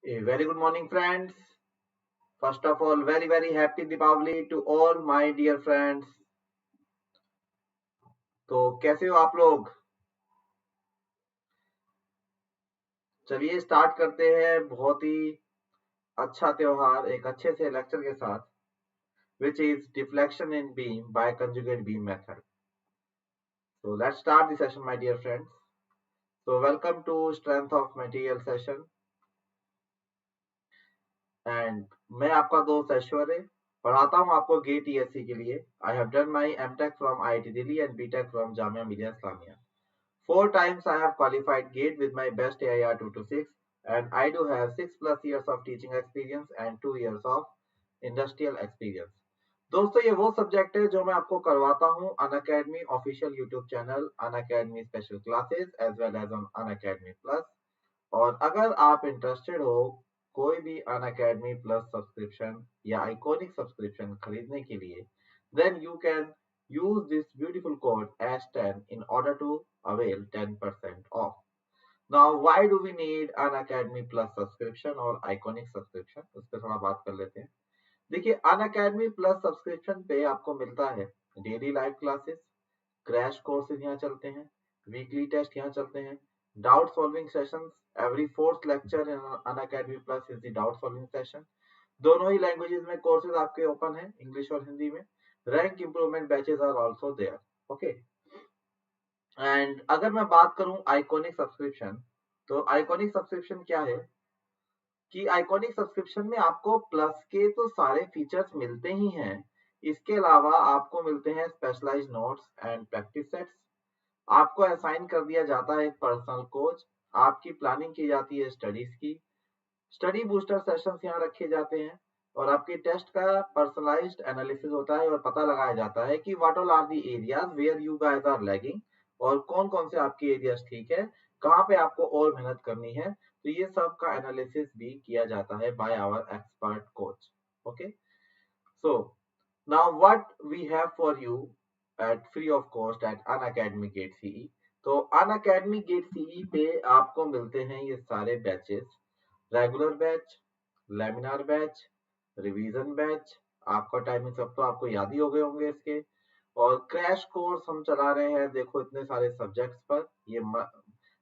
A very good morning, friends. First of all, very happy Deepavali to all my dear friends. तो कैसे हो आप लोग? चलिए स्टार्ट करते हैं बहुत ही अच्छा त्योहार एक अच्छे से लेक्चर के साथ, which is deflection in beam by conjugate beam method. So let's start the session, my dear friends. So welcome to strength of material session. And मैं आपका दोस्त ऐश्वर्य पढ़ाता हूँ आपको गेट टीएससी के लिए. I have done my MTech from IIT Delhi and BTech from Jamia Millia Islamia. 4 times I have qualified GATE with my best AIR 226, and I do have 6+ years of teaching experience and 2 years of industrial experience. दोस्तों ये वो subject है जो मैं आपको करवाता हूँ Unacademy official YouTube channel, Unacademy special classes as well as on Unacademy plus. और अगर आप इंटरेस्टेड हो कोई भी अनअकैडमी प्लस सब्सक्रिप्शन या आइकॉनिक सब्सक्रिप्शन खरीदने के लिए, then you can use this beautiful code S10 in order to avail 10% off. Now, why do we need an Academy Plus subscription और Iconic subscription? उस पर थोड़ा बात कर लेते हैं. देखिए, अन अकेडमी प्लस सब्सक्रिप्शन पे आपको मिलता है daily live classes, crash courses यहाँ चलते हैं, वीकली टेस्ट यहाँ चलते हैं, doubt solving sessions. Every fourth lecture in Unacademy plus is the doubt solving session. दोनों ही लैंग्वेजेस में कोर्सेज आपके ओपन है, इंग्लिश और हिंदी में. Rank improvement batches are also there. Okay. And अगर मैं बात करूं आइकॉनिक सब्सक्रिप्शन, तो आइकॉनिक सब्सक्रिप्शन क्या है कि आइकॉनिक सब्सक्रिप्शन में आपको प्लस के तो सारे फीचर्स मिलते ही हैं, इसके अलावा आपको मिलते हैं specialised notes and practice sets. आपको असाइन कर दिया जाता है एक पर्सनल कोच. आपकी प्लानिंग की जाती है स्टडीज की. स्टडी बूस्टर सेशंस यहाँ रखे जाते हैं और आपके टेस्ट का पर्सनलाइज्ड एनालिसिस होता है और पता लगाया जाता है कि what all are the areas where you guys are lagging और कौन कौन से आपके एरियाज ठीक है, कहाँ पे आपको और मेहनत करनी है. तो ये सब का एनालिसिस भी किया जाता है by our expert coach. Okay. So now what we have for you at free of cost at Unacademy GATE CE. तो अनअकैडमी गेट सीई पे आपको मिलते हैं ये सारे बैचेस: रेगुलर बैच, लेमिनार बैच, रिवीजन बैच. आपका टाइमिंग सब तो आपको याद ही हो गए होंगे इसके. और क्रैश कोर्स हम चला रहे हैं, देखो इतने सारे सब्जेक्ट्स पर.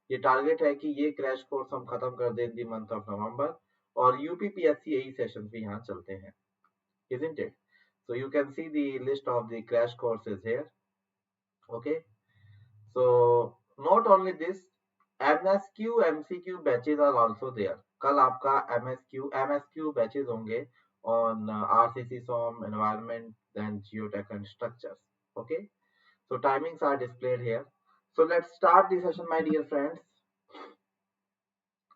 ये टारगेट है कि ये क्रैश कोर्स हम खत्म कर दें दी मंथ ऑफ नवंबर. और यूपीपीएससी यही सेशंस भी यहाँ चलते हैं, isn't it? So you can see the list of the crash courses here. Okay. So not only this, MSQ MCQ batches are also there. कल आपका MSQ batches होंगे on RCC SOM, environment, then geotech and structures. Okay. So timings are displayed here. So let's start the session, my dear friends.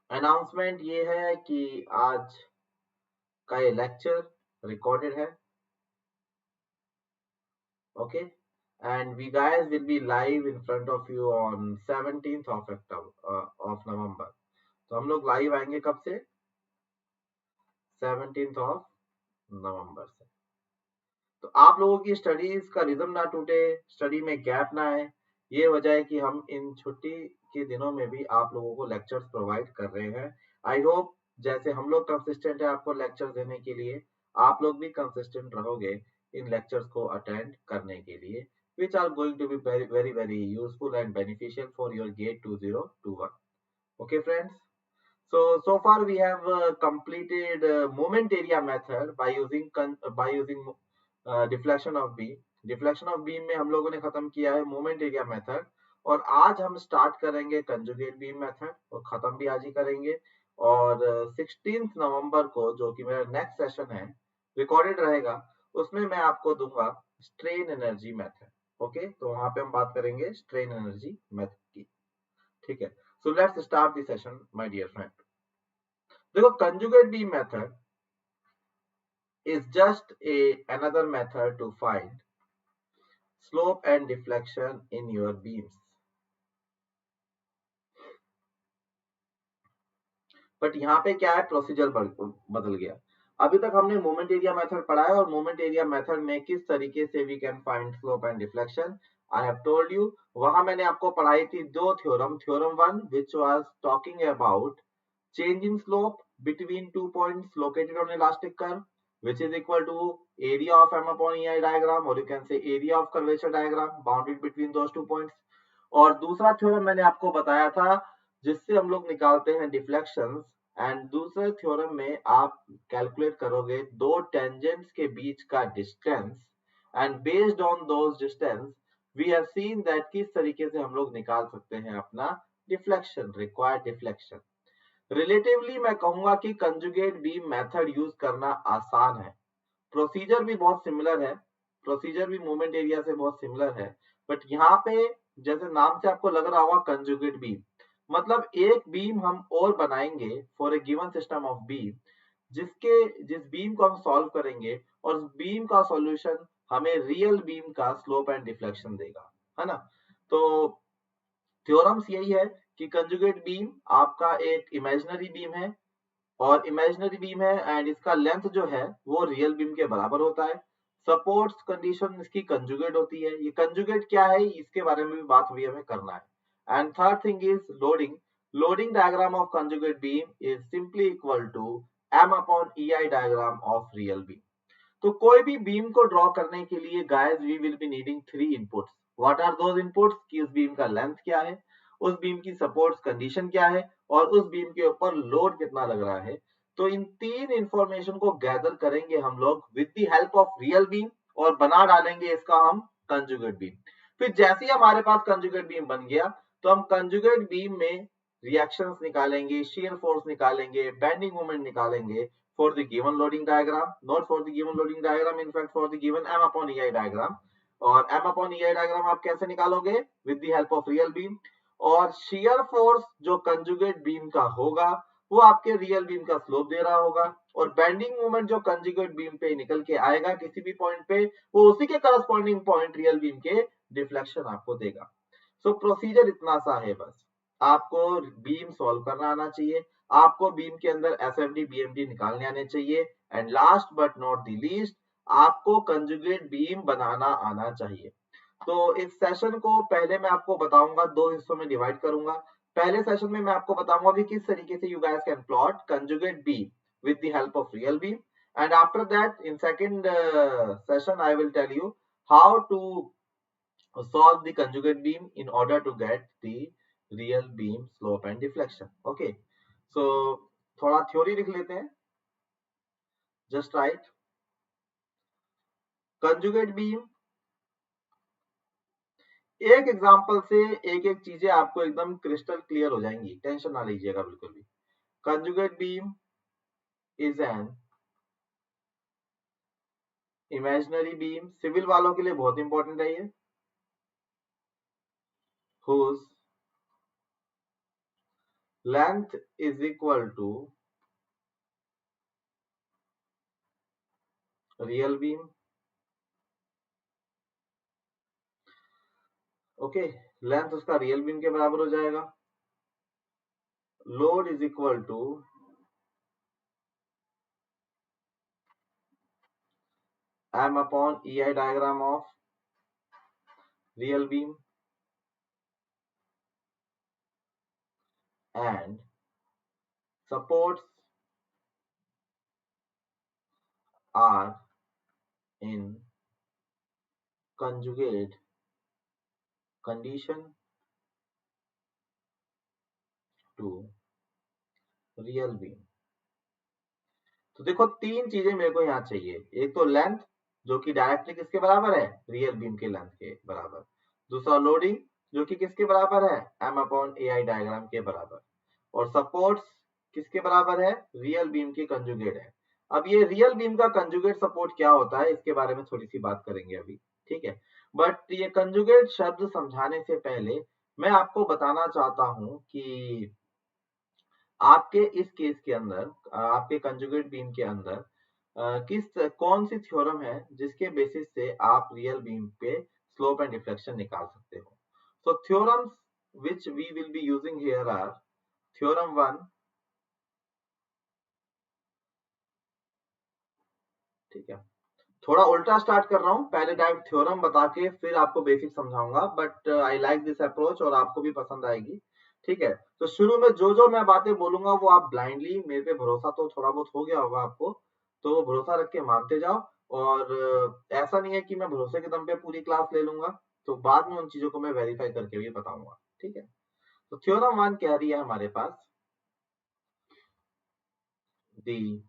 Announcement ये है कि आज का ये lecture recorded है. Okay. And we guys will be live in front of you on 17th of November. तो हम लोग लाइव आएंगे कब से? 17th of November से. तो आप लोगों की स्टडीज का रिदम ना टूटे, स्टडी में गैप ना आए, ये वजह है कि हम इन छुट्टी के दिनों में भी आप लोगों को लेक्चर्स प्रोवाइड कर रहे हैं. आई होप जैसे हम लोग कंसिस्टेंट है आपको लेक्चर देने के लिए, आप लोग भी कंसिस्टेंट रहोगे इन लेक्चर्स को अटेंड करने के लिए, which are going to be very useful and beneficial for your GATE 2021. Okay friends, so far we have completed moment area method by using deflection of beam. Deflection of beam में हम लोगों ने खत्म किया है मोमेंट एरिया मेथड, और आज हम स्टार्ट करेंगे कंजुगेट बीम मेथड और खत्म भी आज ही करेंगे. और 16 नवंबर को जो कि मेरा नेक्स्ट सेशन है रिकॉर्डेड रहेगा, उसमें मैं आपको दूंगा स्ट्रेन एनर्जी मेथड. ओके. तो वहां पे हम बात करेंगे स्ट्रेन एनर्जी मेथड की. ठीक है. So let's start the session my dear friend. देखो, conjugate beam method is just another method to find slope and deflection in your beams. But यहाँ पे क्या है, प्रोसीजर बदल गया. अभी तक हमने मोमेंट एरिया मेथड पढ़ा है और मोमेंट एरिया मेथड में किस तरीके से we can find slope and deflection. I have told you, वहां मैंने आपको पढ़ाई थी दो theorem. Theorem 1 which was talking about change in slope between 2 points located on elastic curve, which is equal to area of m upon ei diagram, or you can say area of curvature diagram bounded between those 2 points. और दूसरा theorem मैंने आपको बताया था जिससे हम लोग निकालते हैं डिफ्लेक्शंस, एंड दूसरे थ्योरम में आप कैलकुलेट करोगे दो टेंजेंट्स के बीच का distance, and based on those distance we have seen that किस तरीके से हम लोग निकाल सकते हैं अपना डिफ्लेक्शन, रिक्वायर्ड डिफ्लेक्शन। रिलेटिवली मैं कहूंगा कि कंजुगेट बीम मेथड यूज करना आसान है, प्रोसीजर भी बहुत सिमिलर है, प्रोसीजर भी मूवमेंट एरिया से बहुत सिमिलर है, बट यहाँ पे जैसे नाम से आपको लग रहा होगा कंजुगेट बीम, मतलब एक बीम हम और बनाएंगे for a given system of beam, जिस बीम को हम सॉल्व करेंगे और उस बीम का सॉल्यूशन हमें रियल बीम का स्लोप एंड डिफ्लेक्शन देगा, है ना। तो थ्योरम्स यही है कि कंजुगेट बीम आपका एक इमेजिनरी बीम है, और इमेजिनरी बीम है एंड इसका लेंथ जो है वो रियल बीम के बराबर होता है। सपोर्ट्स कंडीशन इसकी कंजुगेट होती है। ये कंजुगेट क्या है इसके बारे में भी बात हुई हमें करना है। And third thing is loading. Loading diagram of conjugate beam is simply equal to m upon ei diagram of real beam. तो कोई भी बीम को ड्रॉ करने के लिए guys we will be needing 3 inputs. What are those inputs कि उस beam का लेंथ क्या है, उस बीम की सपोर्ट्स कंडीशन क्या है, और उस बीम के ऊपर लोड कितना लग रहा है। तो इन 3 इंफॉर्मेशन को गैदर करेंगे हम लोग with the help of real beam और बना डालेंगे इसका हम कंजुगेट बीम। फिर जैसे ही हमारे पास कंजुगेट बीम बन गया तो हम कंजुगेट बीम में रिएक्शंस निकालेंगे, shear फोर्स निकालेंगे, बेंडिंग मोमेंट निकालेंगे for the given loading diagram, not for the given loading diagram, in fact for the given m upon ei diagram। और m upon ei diagram आप कैसे निकालोगे? with the help of real beam। और shear force जो conjugate beam का होगा वो आपके रियल बीम का स्लोप दे रहा होगा, और बेंडिंग मोमेंट जो कंजुगेट बीम पे निकल के आएगा किसी भी पॉइंट पे वो उसी के करस्पॉन्डिंग पॉइंट रियल बीम के डिफ्लेक्शन आपको देगा। सो प्रोसीजर इतना सा है, बस आपको बीम सॉल्व करना आना चाहिए, आपको बीम के अंदर एसएफडी बीएमडी निकालने आने चाहिए, and last but not the least आपको कंजुगेट बीम बनाना आना चाहिए। तो इस सेशन को पहले मैं आपको बताऊंगा, 2 हिस्सों में डिवाइड करूंगा। पहले सेशन में मैं आपको बताऊंगा कि किस तरीके से you guys can plot conjugate beam with the help of real beam, and after that in second session I will tell you how to solve the conjugate beam in order to get the real beam slope and deflection। okay, so थोड़ा theory लिख लेते हैं। just write conjugate beam। एक example से एक एक चीजें आपको एकदम क्रिस्टल क्लियर हो जाएंगी, टेंशन ना लीजिएगा बिल्कुल भी। conjugate beam is an imaginary beam, civil वालों के लिए बहुत इंपॉर्टेंट है ये, whose length is equal to real beam। Okay, length उसका रियल बीम के बराबर हो जाएगा। Load is equal to m upon ei diagram of real beam, and supports are in conjugate condition to real beam। तो देखो 3 चीजें मेरे को यहाँ चाहिए, एक तो लेंथ जो कि डायरेक्टली किसके बराबर है, रियल बीम के लेंथ के बराबर। दूसरा लोडिंग जो कि किसके बराबर है, m अपॉन ai डायग्राम के बराबर। और सपोर्ट्स किसके बराबर है, रियल बीम के कंजुगेट है। अब ये रियल बीम का कंजुगेट सपोर्ट क्या होता है इसके बारे में थोड़ी सी बात करेंगे अभी, ठीक है। बट ये कंजुगेट शब्द समझाने से पहले मैं आपको बताना चाहता हूं कि आपके इस केस के अंदर, आपके कंजुगेट बीम के अंदर कौन सी थ्योरम है जिसके बेसिस से आप रियल बीम पे स्लोप एंड डिफ्लेक्शन निकाल सकते हो। सो theorems which we will be using here are theorem 1, ठीक है। थोड़ा उल्टा स्टार्ट कर रहा हूं, पहले डायरेक्ट थ्योरम बता के फिर आपको बेसिक समझाऊंगा, but I like this approach और आपको भी पसंद आएगी। ठीक है। तो शुरू में जो जो मैं बातें बोलूंगा वो आप ब्लाइंडली, मेरे पे भरोसा तो थोड़ा बहुत हो गया होगा आपको, तो वो भरोसा रख के मानते जाओ। और ऐसा नहीं है कि मैं भरोसे के दम पे पूरी क्लास ले लूंगा, तो बाद में उन चीजों को मैं वेरीफाई करके भी बताऊंगा। ठीक है। तो थ्योरम वन कह रही है हमारे पास, the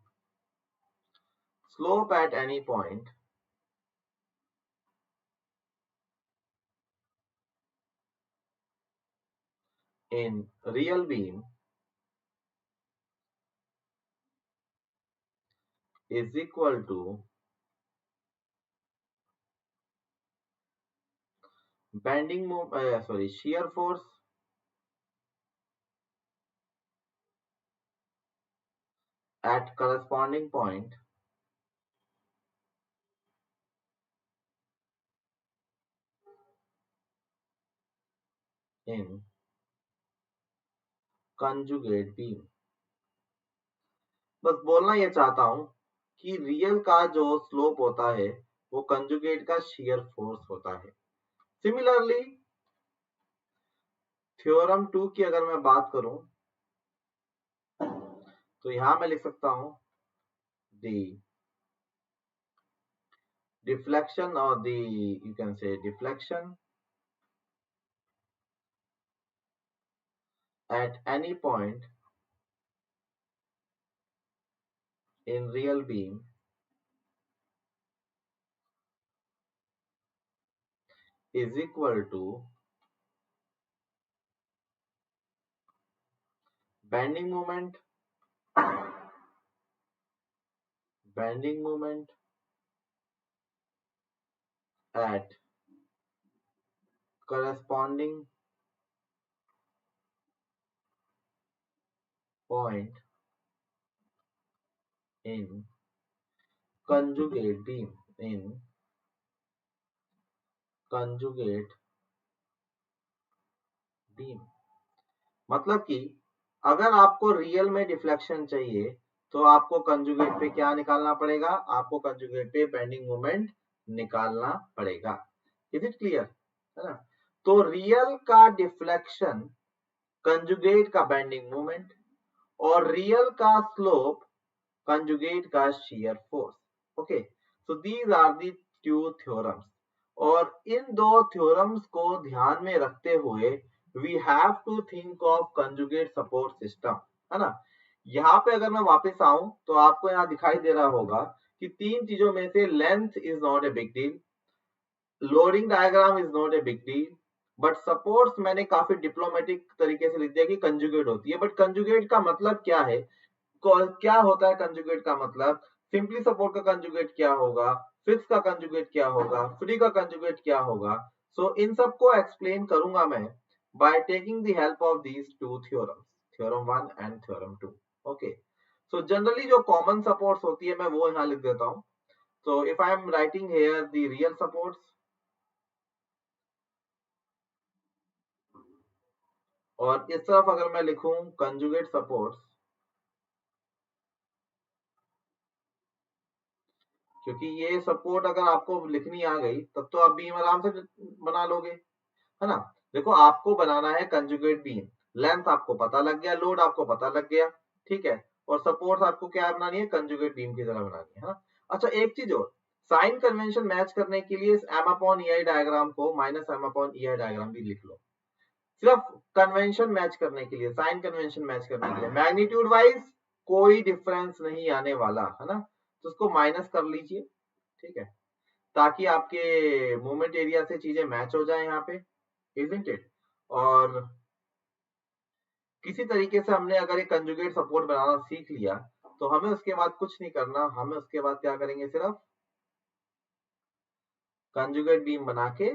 slope at any point in real beam is equal to shear force at corresponding point in conjugate beam। बस बोलना ये चाहता हूं कि रियल का जो स्लोप होता है वो कंजुगेट का shear फोर्स होता है। सिमिलरली थ्योरम टू की अगर मैं बात करूं तो यहां मैं लिख सकता हूं दी deflection, or the you can say deflection at any point in real beam is equal to bending moment at corresponding point in conjugate beam। मतलब कि अगर आपको रियल में डिफ्लेक्शन चाहिए तो आपको कंजुगेट पे क्या निकालना पड़ेगा, आपको कंजुगेट पे बेंडिंग मोमेंट निकालना पड़ेगा। इज इट क्लियर, है ना? तो रियल का डिफ्लेक्शन कंजुगेट का बेंडिंग मोमेंट, और रियल का स्लोप कंजुगेट का shear force. Okay, so these are the two theorems, और इन दो थ्योरम्स को ध्यान में रखते हुए we have to think of conjugate support system, है ना? यहाँ पे अगर मैं वापस आऊं तो आपको यहाँ दिखाई दे रहा होगा कि तीन चीजों में से length is not a big deal, loading diagram is not a big deal, but supports मैंने काफी डिप्लोमेटिक तरीके से लिख दिया कि कंजुगेट होती है। बट कंजुगेट का मतलब क्या है, क्या होता है कंजुगेट का मतलब? सिंपली सपोर्ट का कंजुगेट क्या होगा, फिक्स का कंजुगेट क्या होगा, फ्री का कंजुगेट क्या होगा? सो इन सब को एक्सप्लेन करूंगा मैं by taking the help of these two theorems, theorem one and theorem two. Okay, so generally जो कॉमन सपोर्ट्स होती है मैं वो यहाँ लिख देता हूँ। So if I am writing here the real supports, और इस तरफ अगर मैं लिखूं कंजुगेट सपोर्ट्स, क्योंकि ये सपोर्ट अगर आपको लिखनी आ गई तब तो आप बीम आराम से बना लोगे, है ना? देखो आपको बनाना है कंजुगेट बीम, लेंथ आपको पता लग गया, लोड आपको पता लग गया, ठीक है, और सपोर्ट आपको क्या बनानी है, कंजुगेट बीम की तरह बनानी है ना? अच्छा, एक चीज और, साइन कन्वेंशन मैच करने के लिए M upon E I diagram को minus M upon E I diagram भी लिख लो, सिर्फ कन्वेंशन मैच करने के लिए, साइन कन्वेंशन मैच करने के लिए। मैग्नीट्यूड वाइज कोई डिफरेंस नहीं आने वाला, है ना? तो उसको माइनस कर लीजिए, ठीक है, ताकि आपके मूवमेंट एरिया से चीजें मैच हो जाए यहाँ पे, इजंट इट? और किसी तरीके से हमने अगर एक कंजुगेट सपोर्ट बनाना सीख लिया तो हमें उसके बाद कुछ नहीं करना, हमें उसके बाद क्या करेंगे, सिर्फ कंजुगेट बीम बना के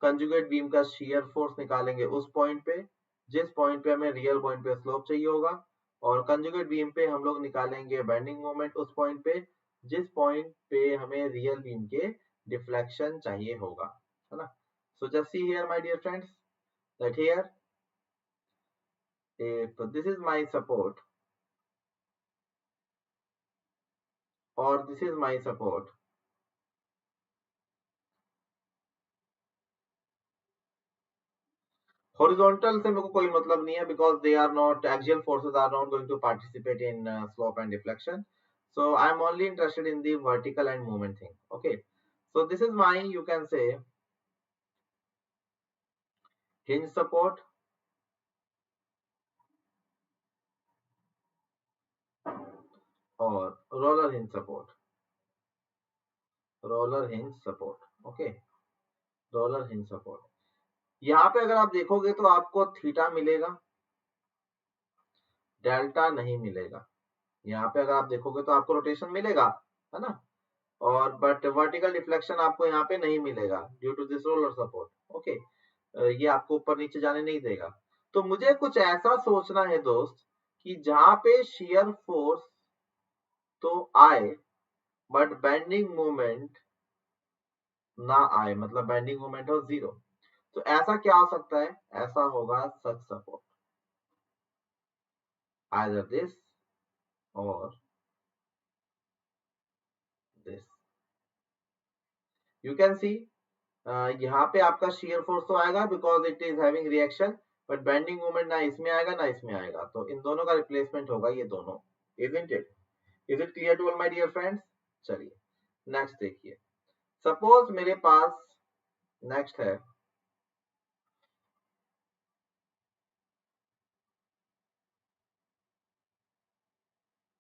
कंजुगेट बीम का shear फोर्स निकालेंगे उस पॉइंट पे जिस पॉइंट पे हमें रियल पॉइंट पे स्लोप चाहिए होगा, और कंजुगेट बीम पे हम लोग निकालेंगे बेंडिंग मोमेंट उस पॉइंट पे जिस पॉइंट पे हमें रियल बीम के डिफ्लेक्शन चाहिए होगा, है ना? So just see here my dear friends, that here if this is my support or this is my support, horizontal से मेरे को कोई मतलब नहीं है, because they are not, axial forces are not going to participate in slope and deflection. So I am only interested in the vertical and movement thing. Okay, so this is my, you can say, hinge support or roller hinge support. Roller hinge support. Okay, roller hinge support. यहाँ पे अगर आप देखोगे तो आपको theta मिलेगा, delta नहीं मिलेगा. यहाँ पे अगर आप देखोगे तो आपको रोटेशन मिलेगा, है ना, और बट वर्टिकल डिफ्लेक्शन आपको यहाँ पे नहीं मिलेगा due to this roller support. Okay, ये आपको ऊपर नीचे जाने नहीं देगा. तो मुझे कुछ ऐसा सोचना है दोस्त कि जहां पे शियर फोर्स तो आए बट बेंडिंग मोमेंट ना आए, मतलब बेंडिंग मोमेंट हो जीरो. तो ऐसा क्या हो सकता है? ऐसा होगा सच सपोर्ट, आइदर दिस और दिस. यू कैन सी यहाँ पे आपका शियर फोर्स तो आएगा because it is having reaction, but bending moment ना इसमें आएगा ना इसमें आएगा. तो इन दोनों का रिप्लेसमेंट होगा ये दोनों. Isn't it? Is it clear to all my dear friends? चलिए नेक्स्ट देखिए. सपोज मेरे पास नेक्स्ट है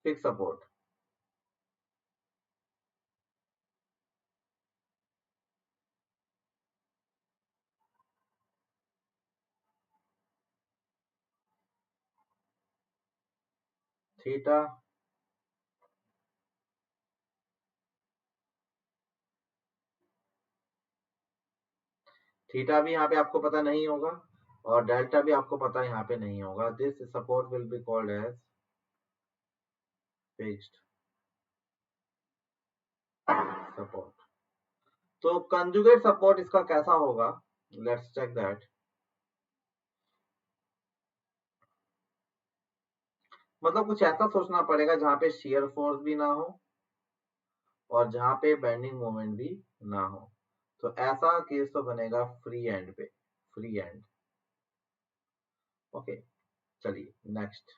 फिक्स सपोर्ट. थीटा थीटा भी यहाँ पे आपको पता नहीं होगा और डेल्टा भी आपको पता यहाँ पे नहीं होगा. This support will be called as fixed support. तो कंजुगेट सपोर्ट इसका कैसा होगा? Let's check that. मतलब कुछ ऐसा सोचना पड़ेगा जहां पे शियर फोर्स भी ना हो और जहां पे बेंडिंग मोमेंट भी ना हो. तो ऐसा केस तो बनेगा फ्री एंड पे, फ्री एंड. ओके, चलिए नेक्स्ट.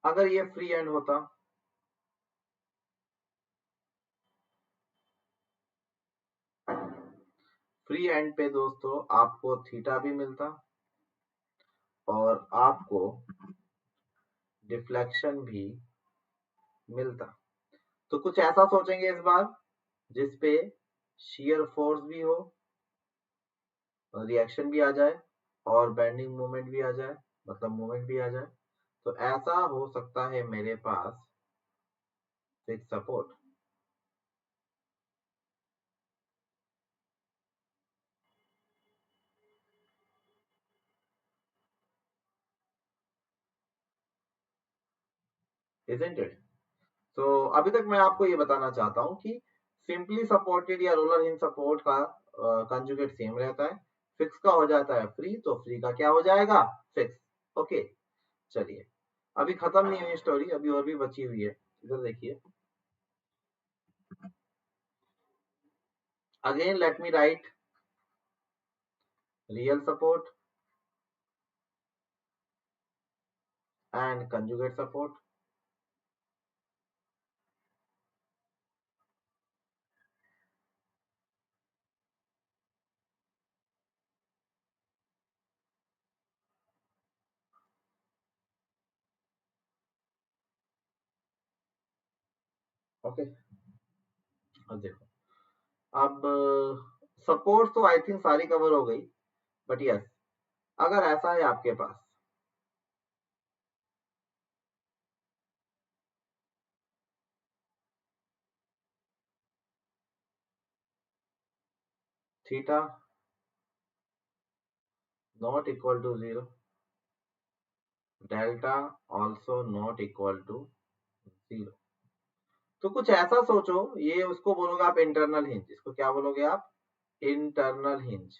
अगर ये फ्री एंड होता, फ्री एंड पे दोस्तों आपको थीटा भी मिलता और आपको डिफ्लेक्शन भी मिलता. तो कुछ ऐसा सोचेंगे इस बार जिसपे शियर फोर्स भी हो, रिएक्शन भी आ जाए और बेंडिंग मोमेंट भी आ जाए, मतलब मोमेंट भी आ जाए. तो ऐसा हो सकता है मेरे पास फिक्स सपोर्ट. Isn't it? तो अभी तक मैं आपको ये बताना चाहता हूँ कि सिंपली सपोर्टेड या रोलर हिंज सपोर्ट का कंजुगेट सेम रहता है. फिक्स का हो जाता है फ्री, तो फ्री का क्या हो जाएगा? फिक्स. ओके, चलिए अभी खत्म नहीं हुई स्टोरी, अभी और भी बची हुई है. इधर देखिए. Again let me right real support and conjugate support. Okay, अब देखो. अब सपोर्ट तो आई थिंक सारी कवर हो गई, बट यस, अगर ऐसा है आपके पास theta not equal to 0, delta also not equal to 0. तो कुछ ऐसा सोचो, ये उसको बोलोगे आप इंटरनल हिंज. इसको क्या बोलोगे आप? Internal hinge.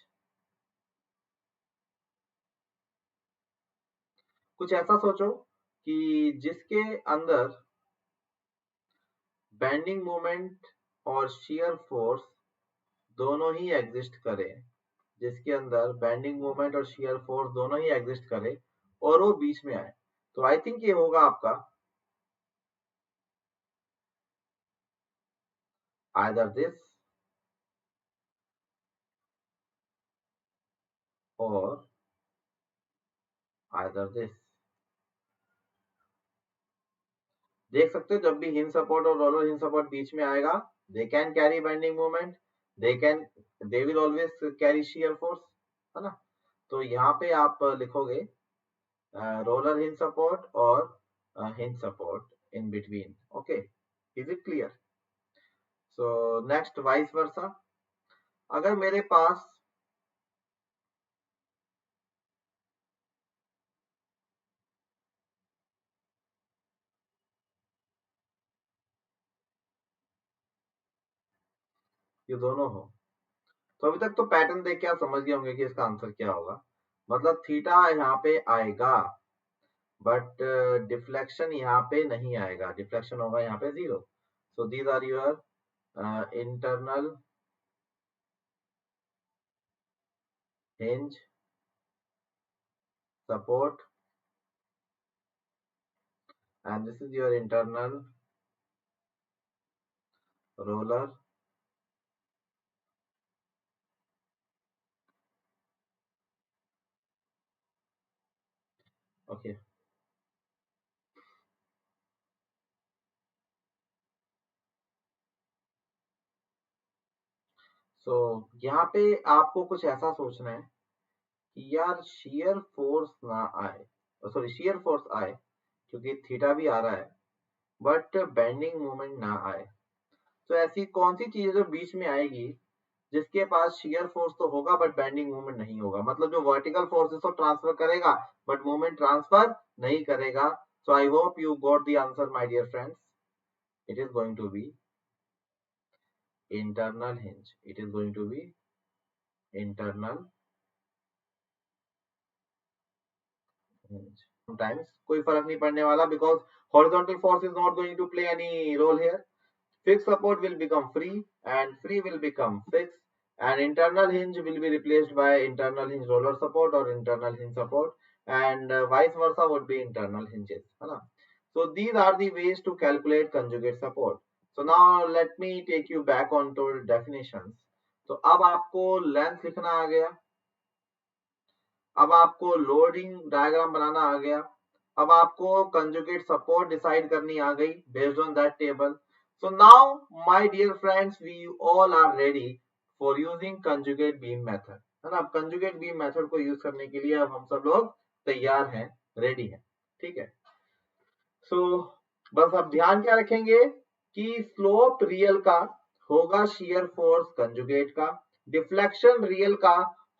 कुछ ऐसा सोचो कि जिसके अंदर बेंडिंग मोमेंट और शियर फोर्स दोनों ही एग्जिस्ट करें, जिसके अंदर बेंडिंग मोमेंट और शियर फोर्स दोनों ही एग्जिस्ट करे और वो बीच में आए, तो आई थिंक ये होगा आपका आइदर दिस और आइदर दिस। देख सकते हो जब भी हिंज सपोर्ट और रोलर हिंज सपोर्ट बीच में आएगा, they can carry bending moment, they can, they will always carry shear force, है ना। तो यहाँ पे आप लिखोगे रोलर हिंज सपोर्ट और hinge support in between. Okay, is it clear? So next vice versa, अगर मेरे पास ये दोनों हो, तो अभी तक तो पैटर्न देख के आप समझ गए होंगे कि इसका आंसर क्या होगा। मतलब थीटा यहाँ पे आएगा, बट डिफ्लेक्शन यहाँ पे नहीं आएगा, डिफ्लेक्शन होगा यहाँ पे 0। So these are your internal hinge support and this is your internal roller। okay, so यहाँ पे आपको कुछ ऐसा सोचना है कि यार shear फोर्स ना आए, सॉरी shear फोर्स आए क्योंकि थीटा भी आ रहा है, बट बेंडिंग मोमेंट ना आए। तो ऐसी कौन सी चीज है जो बीच में आएगी जिसके पास shear फोर्स तो होगा बट बेंडिंग मोमेंट नहीं होगा, मतलब जो वर्टिकल फोर्सेस तो ट्रांसफर करेगा बट मोमेंट ट्रांसफर नहीं करेगा। So I hope you got the answer my dear friends, it is going to be internal hinge, it is going to be internal hinge। sometimes कोई फर्क नहीं पड़ने वाला because horizontal force is not going to play any role here, fixed support will become free and free will become fixed and internal hinge will be replaced by internal hinge roller support or internal hinge support and vice versa would be internal hinges, है ना। So these are the ways to calculate conjugate support। So now let me take you back on to definitions। तो अब आपको length लिखना आ गया, अब आपको loading diagram बनाना आ गया, अब आपको कंजुगेट सपोर्ट डिसाइड करनी आ गई based on that table. So now my dear friends we all are ready for using conjugate beam method, है ना। अब कंजुगेट बीम मेथड को यूज करने के लिए अब हम सब लोग तैयार हैं, रेडी हैं, ठीक है। सो बस अब ध्यान क्या रखेंगे कि स्लोप रियल का होगा शियर फोर्स कंजुगेट का, डिफ्लेक्शन रियल का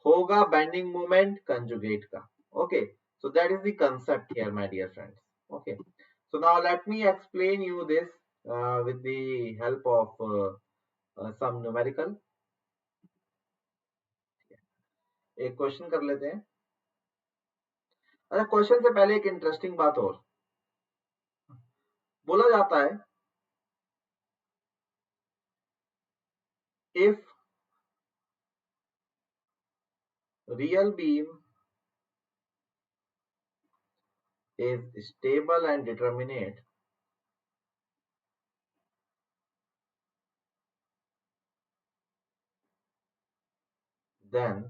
होगा बेंडिंग मोमेंट कंजुगेट का। Okay, so that is the concept here my dear friends। okay, so now let me explain you this with the help of some numerical। एक question कर लेते हैं। अच्छा, question से पहले एक इंटरेस्टिंग बात और बोला जाता है, if real beam is stable and determinate, then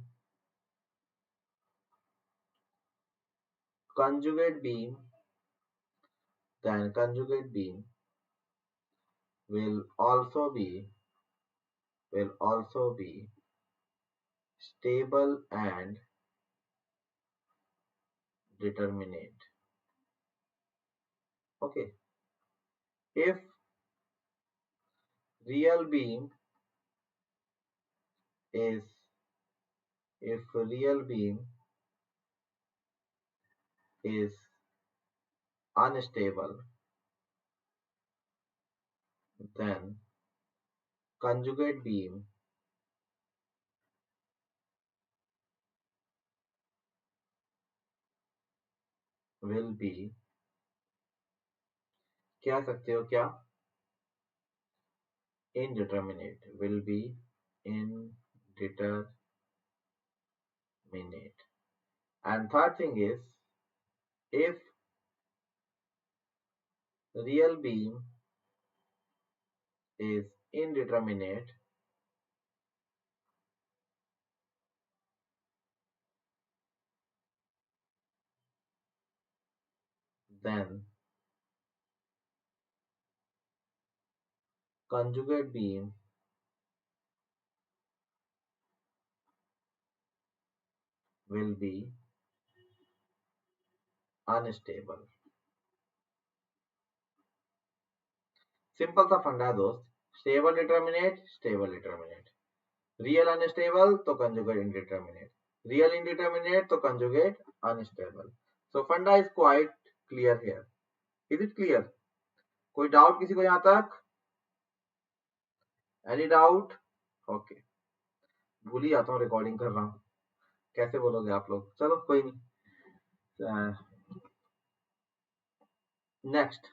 conjugate beam will also be stable and determinate। okay, if real beam is if real beam is unstable, then conjugate beam will be, कह सकते हो क्या, indeterminate, will be indeterminate. And third thing is, if real beam is indeterminate, then conjugate beam will be unstable. Simple सा फंडा है दोस्त, stable determinate, stable determinate, real unstable तो conjugate indeterminate, real indeterminate तो कंजुगेट अनस्टेबल. सो फंडा is quite clear here. Is it clear? कोई doubt किसी को यहां तक? Any doubt? ओके. भूल ही जाता हूँ रिकॉर्डिंग कर रहा हूँ, कैसे बोलोगे आप लोग? चलो कोई नहीं. नेक्स्ट,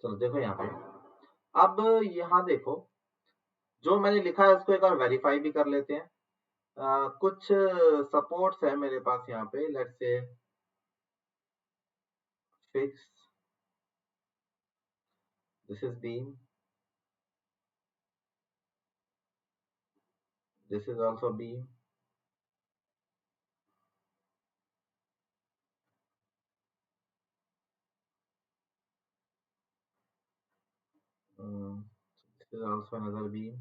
चलो देखो यहाँ पे. अब यहाँ देखो, जो मैंने लिखा है उसको एक बार वेरीफाई भी कर लेते हैं. कुछ सपोर्ट्स है मेरे पास यहाँ पे. Let's say fix, this is beam, this is also beam, this is also another beam.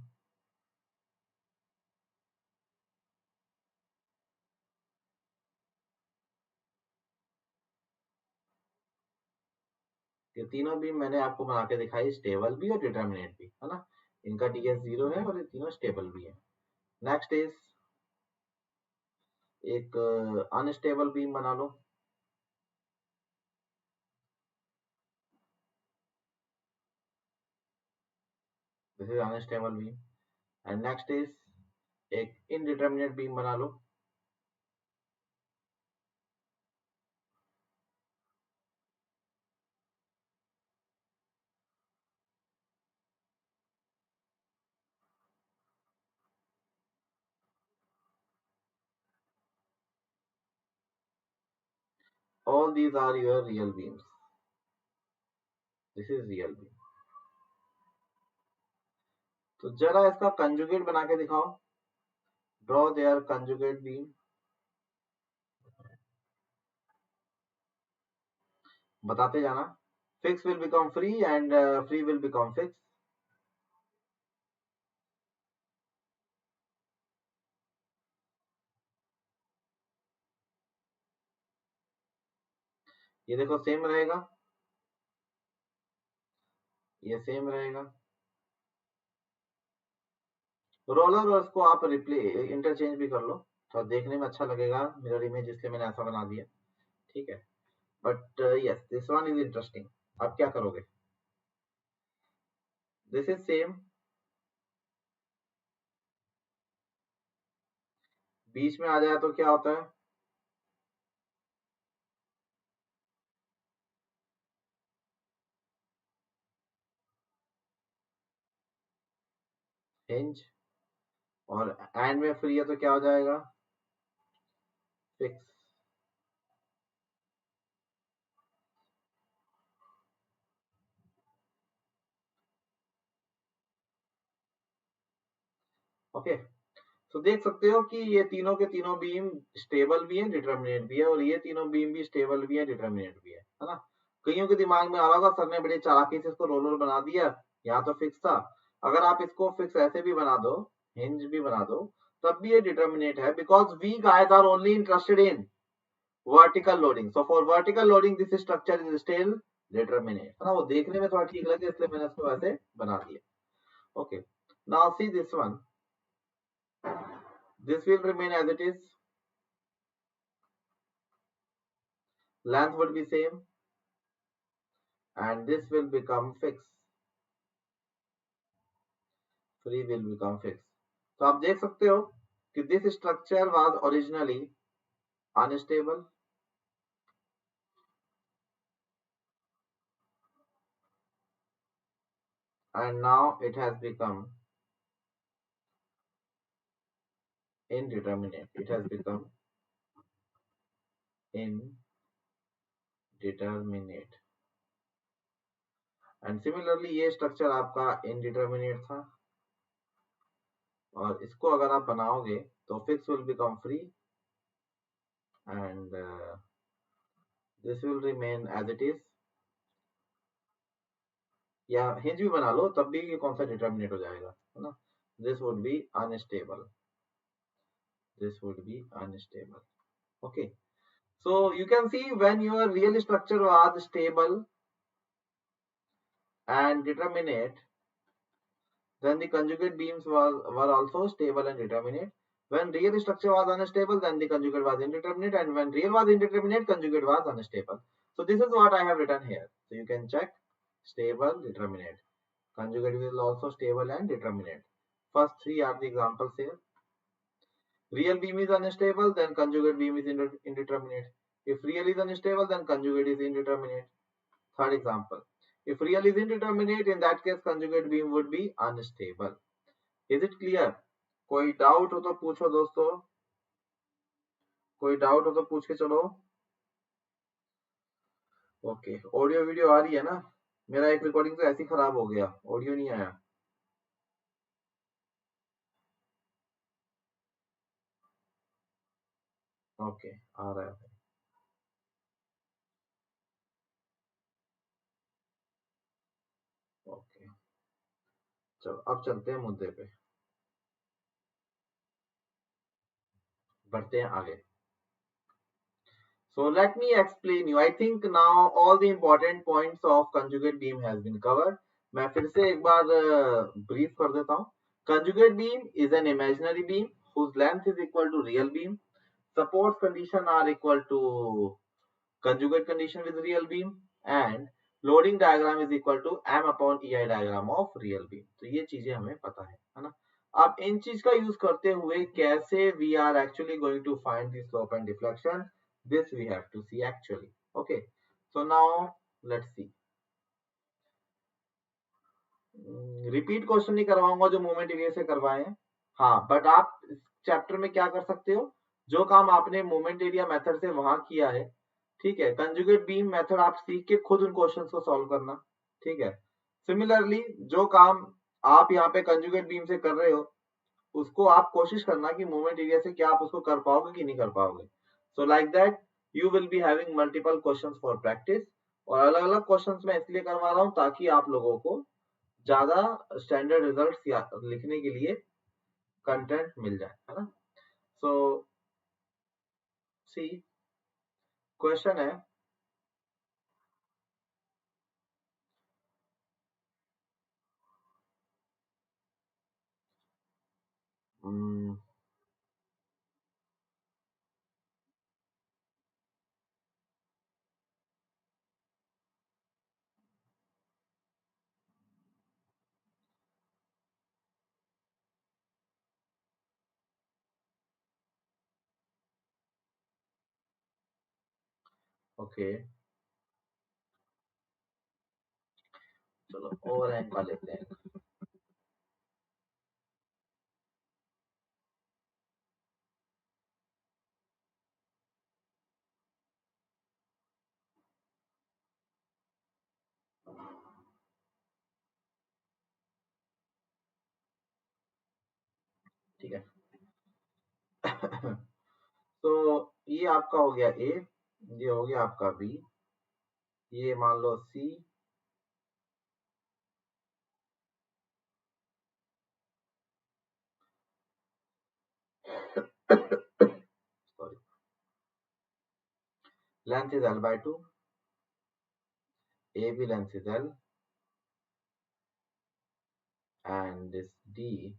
ये तीनों बीम मैंने आपको बना के दिखाई, स्टेबल भी और डिटर्मिनेट भी, है ना. इनका टीएस 0 है और ये तीनों स्टेबल भी है. नेक्स्ट इज एक अनस्टेबल बीम बना लो. This is unstable beam. And next is एक इनडिटर्मिनेट बीम बना लो. All these are your real beams. This is real beam. तो जरा इसका कंजुगेट बना के दिखाओ. Draw there conjugate beam. बताते जाना. Fix will become free and free will become fix. ये देखो सेम रहेगा, ये सेम रहेगा. रोलर और इसको आप रिप्ले इंटरचेंज भी कर लो, तो देखने में अच्छा लगेगा मिरर इमेज, इसलिए मैंने ऐसा बना दिया. ठीक है, but yes this one is interesting. आप क्या करोगे? दिस इज सेम, बीच में आ जाए तो क्या होता है? हिंज. और एंड में फ्री है तो क्या हो जाएगा? फिक्स. ओके. तो देख सकते हो कि ये तीनों के तीनों बीम स्टेबल भी है, डिटर्मिनेट भी है, और ये तीनों बीम भी स्टेबल भी है, डिटर्मिनेट भी है ना. कईयों के दिमाग में आ रहा होगा सर ने बड़ी चालाकी से इसको रोलर बना दिया, यहाँ तो फिक्स था. अगर आप इसको फिक्स ऐसे भी बना दो, हिंज भी बना दो, तब भी ये डिटर्मिनेट है, because we guys are only interested in vertical loading. So for vertical loading this structure is still determinate, है ना. वो देखने में थोड़ा ठीक लगे इसलिए मैंने इसको वैसे बना दिया. Okay, now see this one. This will remain as it is. Length would be same, and this will become fixed. Free will become fixed. तो आप देख सकते हो कि this structure was originally unstable, and now it has become indeterminate. It has become indeterminate. And similarly ये structure आपका indeterminate था, और इसको अगर आप बनाओगे तो fix will become free and this will remain as it is, या हिंज भी बना लो तब भी ये कौन सा डिटर्मिनेट हो जाएगा, है ना. This would B unstable, this would B unstable. Okay, so you can see when your real structure was stable and determinate, then the conjugate beams were also stable and determinate. When real structure was unstable, then the conjugate was indeterminate, and when real was indeterminate, conjugate was unstable. So this is what I have written here. So you can check stable, determinate. Conjugate is also stable and determinate. First three are the examples here. Real beam is unstable, then conjugate beam is indeterminate. If real is unstable, then conjugate is indeterminate. Third example. If real is indeterminate, in that case conjugate beam would be unstable. Is it clear? कोई doubt हो तो पूछो दोस्तों, कोई doubt हो तो पूछ के चलो. ओके, ऑडियो वीडियो आ रही है ना? मेरा एक रिकॉर्डिंग तो ऐसे ही खराब हो गया, ऑडियो नहीं आया. ओके, आ रहा है. ओके, चलो अब चलते हैं मुद्दे पे, बढ़ते हैं आगे. So let me explain you. I think now all the important points of conjugate beam has been covered. मैं फिर से एक बार ब्रीफ कर देता हूँ. Conjugate beam is an imaginary beam whose length is equal to real beam. Supports condition are equal to conjugate condition with real beam, and loading diagram is equal to m upon ei diagram of real beam. तो ये चीजें हमें पता है ना. अब इन चीज का यूज करते हुए कैसे we are actually going to find the slope and deflection, this we have to see actually. Okay, so now let's see. Repeat question नहीं करवाऊंगा जो मोमेंट एरिया से करवाए हैं. हाँ, बट आप इस चैप्टर में क्या कर सकते हो, जो काम आपने मोमेंट एरिया मेथड से वहां किया है, ठीक है, कंजुगेट बीम मेथड आप सीख के खुद उन क्वेश्चंस को सॉल्व करना. ठीक है, सिमिलरली जो काम आप यहाँ पे कंजुगेट बीम से कर रहे हो, उसको आप कोशिश करना कि मोमेंट एरिया से क्या आप उसको कर पाओगे कि नहीं कर पाओगे. So like that you will be having multiple questions for practice, और अलग अलग क्वेश्चंस मैं इसलिए करवा रहा हूँ ताकि आप लोगों को ज्यादा स्टैंडर्ड रिजल्ट्स लिखने के लिए कंटेंट मिल जाए, है ना. सो सी, क्वेश्चन है, ओके, चलो ओवर हैंग का लेते हैं. ठीक है. तो ये आपका हो गया ए, ये हो गया आपका बी, ये मान लो C, sorry, length is l/2, A B length is l, and this D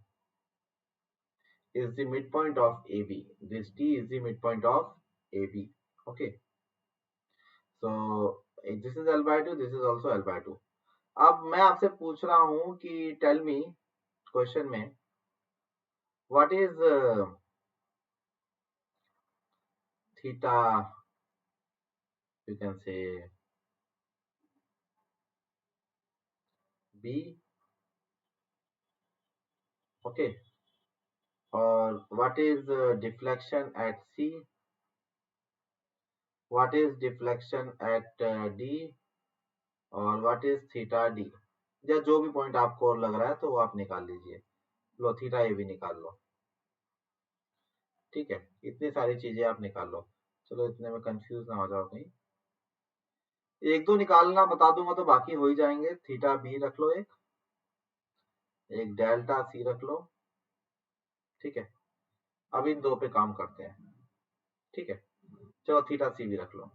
is the midpoint of AB. This D is the midpoint of AB. Okay. So this is l/2. This is also l/2. अब मैं आपसे पूछ रहा हूं कि tell me, question में what is theta, you can say B okay. और what is deflection at C, what is deflection at D, और व्हाट इज थीटा डी, या जो भी पॉइंट आपको और लग रहा है तो वो आप निकाल लीजिए। लो थीटा ये भी निकाल लो, ठीक है। इतनी सारी चीजें आप निकाल लो। चलो इतने में कंफ्यूज ना हो जाओ कहीं। एक दो निकालना बता दूंगा तो बाकी हो ही जाएंगे। थीटा बी रख लो, एक डेल्टा सी रख लो, ठीक है। अब इन दो पे काम करते हैं, ठीक है। चलो थीटा सी भी रख लो।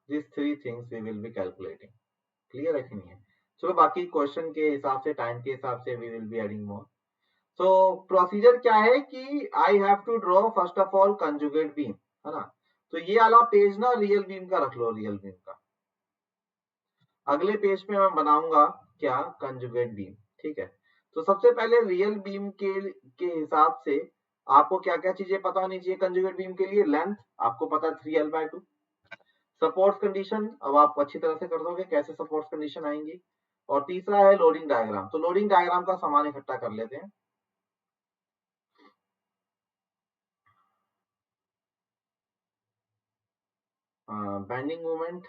This three things we will be calculating. Clear है कि नहीं है? चलो बाकी क्वेश्चन के हिसाब से, टाइम के हिसाब से we will be adding more. So procedure क्या है कि I have to draw first of all conjugate beam, है ना। तो ये वाला पेज ना रियल बीम का रख लो, रियल बीम का। अगले पेज पे मैं बनाऊंगा क्या, कंजुगेट बीम, ठीक है। तो सबसे पहले रियल बीम के हिसाब से आपको क्या क्या चीजें पता होनी चाहिए कंजुगेट बीम के लिए। लेंथ आपको पता है 3l/2। सपोर्ट्स कंडीशन अब आप अच्छी तरह से कर दोगे, कैसे सपोर्ट्स कंडीशन आएंगी। और तीसरा है लोडिंग डायग्राम। तो लोडिंग डायग्राम का सामान इकट्ठा कर लेते हैं। Bending moment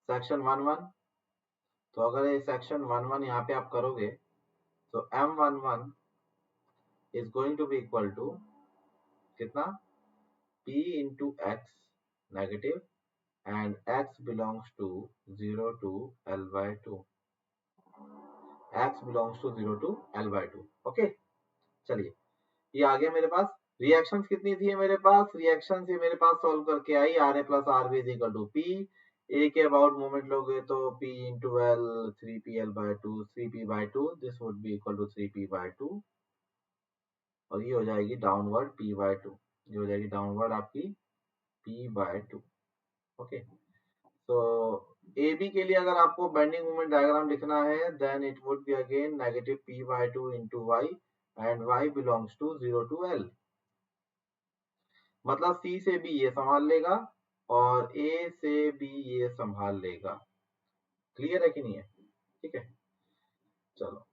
section 1-1। तो अगर ये सेक्शन 1-1 यहाँ पे आप करोगे तो M11 is going to be equal to कितना, P into x negative, and x belongs to 0 to l/2, x belongs to 0 to l/2। Okay, चलिए ये आ गया मेरे पास। रिएक्शंस कितनी थी मेरे पास, रिएक्शन से मेरे पास सॉल्व करके I R A plus R B is equal to P. A के अबाउट मूवमेंट लोगे तो P into L 3pl/2, 3p/2, this would be equal to 3p/2। और ये हो जाएगी डाउनवर्ड p/2, ये हो जाएगी डाउनवर्ड आपकी p/2। ओके, तो ए बी के लिए अगर आपको बेंडिंग मोमेंट डायग्राम लिखना है then it would be again negative p/2 into y, एंड y belongs to 0 to l। मतलब सी से भी ये संभाल लेगा और ए से भी ये संभाल लेगा। क्लियर है कि नहीं है? ठीक है, चलो।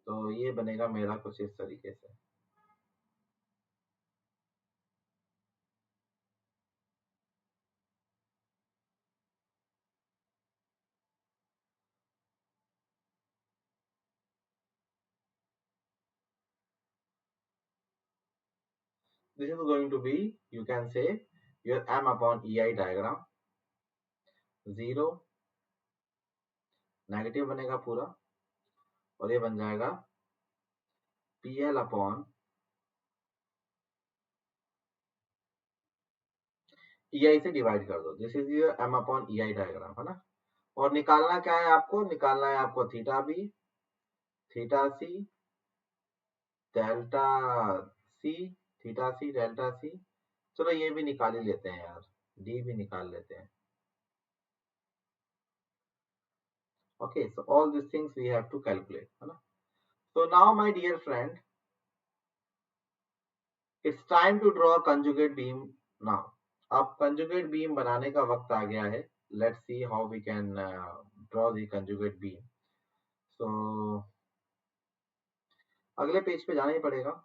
तो ये बनेगा मेरा कुछ इस तरीके से। This is going to be, you can say, your m upon ei diagram. 0 negative बनेगा पूरा, और ये बन जाएगा pl अपॉन ei से डिवाइड कर दो। This is your m upon ei diagram, है ना। और निकालना क्या है आपको, निकालना है आपको theta B, theta C, delta C, theta C delta C. चलो ये भी निकाल ही लेते हैं यार, डी भी निकाल लेते हैं। Okay, so all this things we have to calculate, है ना। So now my dear friend, it's time to draw conjugate beam now. अब conjugate beam बनाने का वक्त आ गया है। Let's see how we can draw the conjugate beam. So अगले page पे जाना ही पड़ेगा।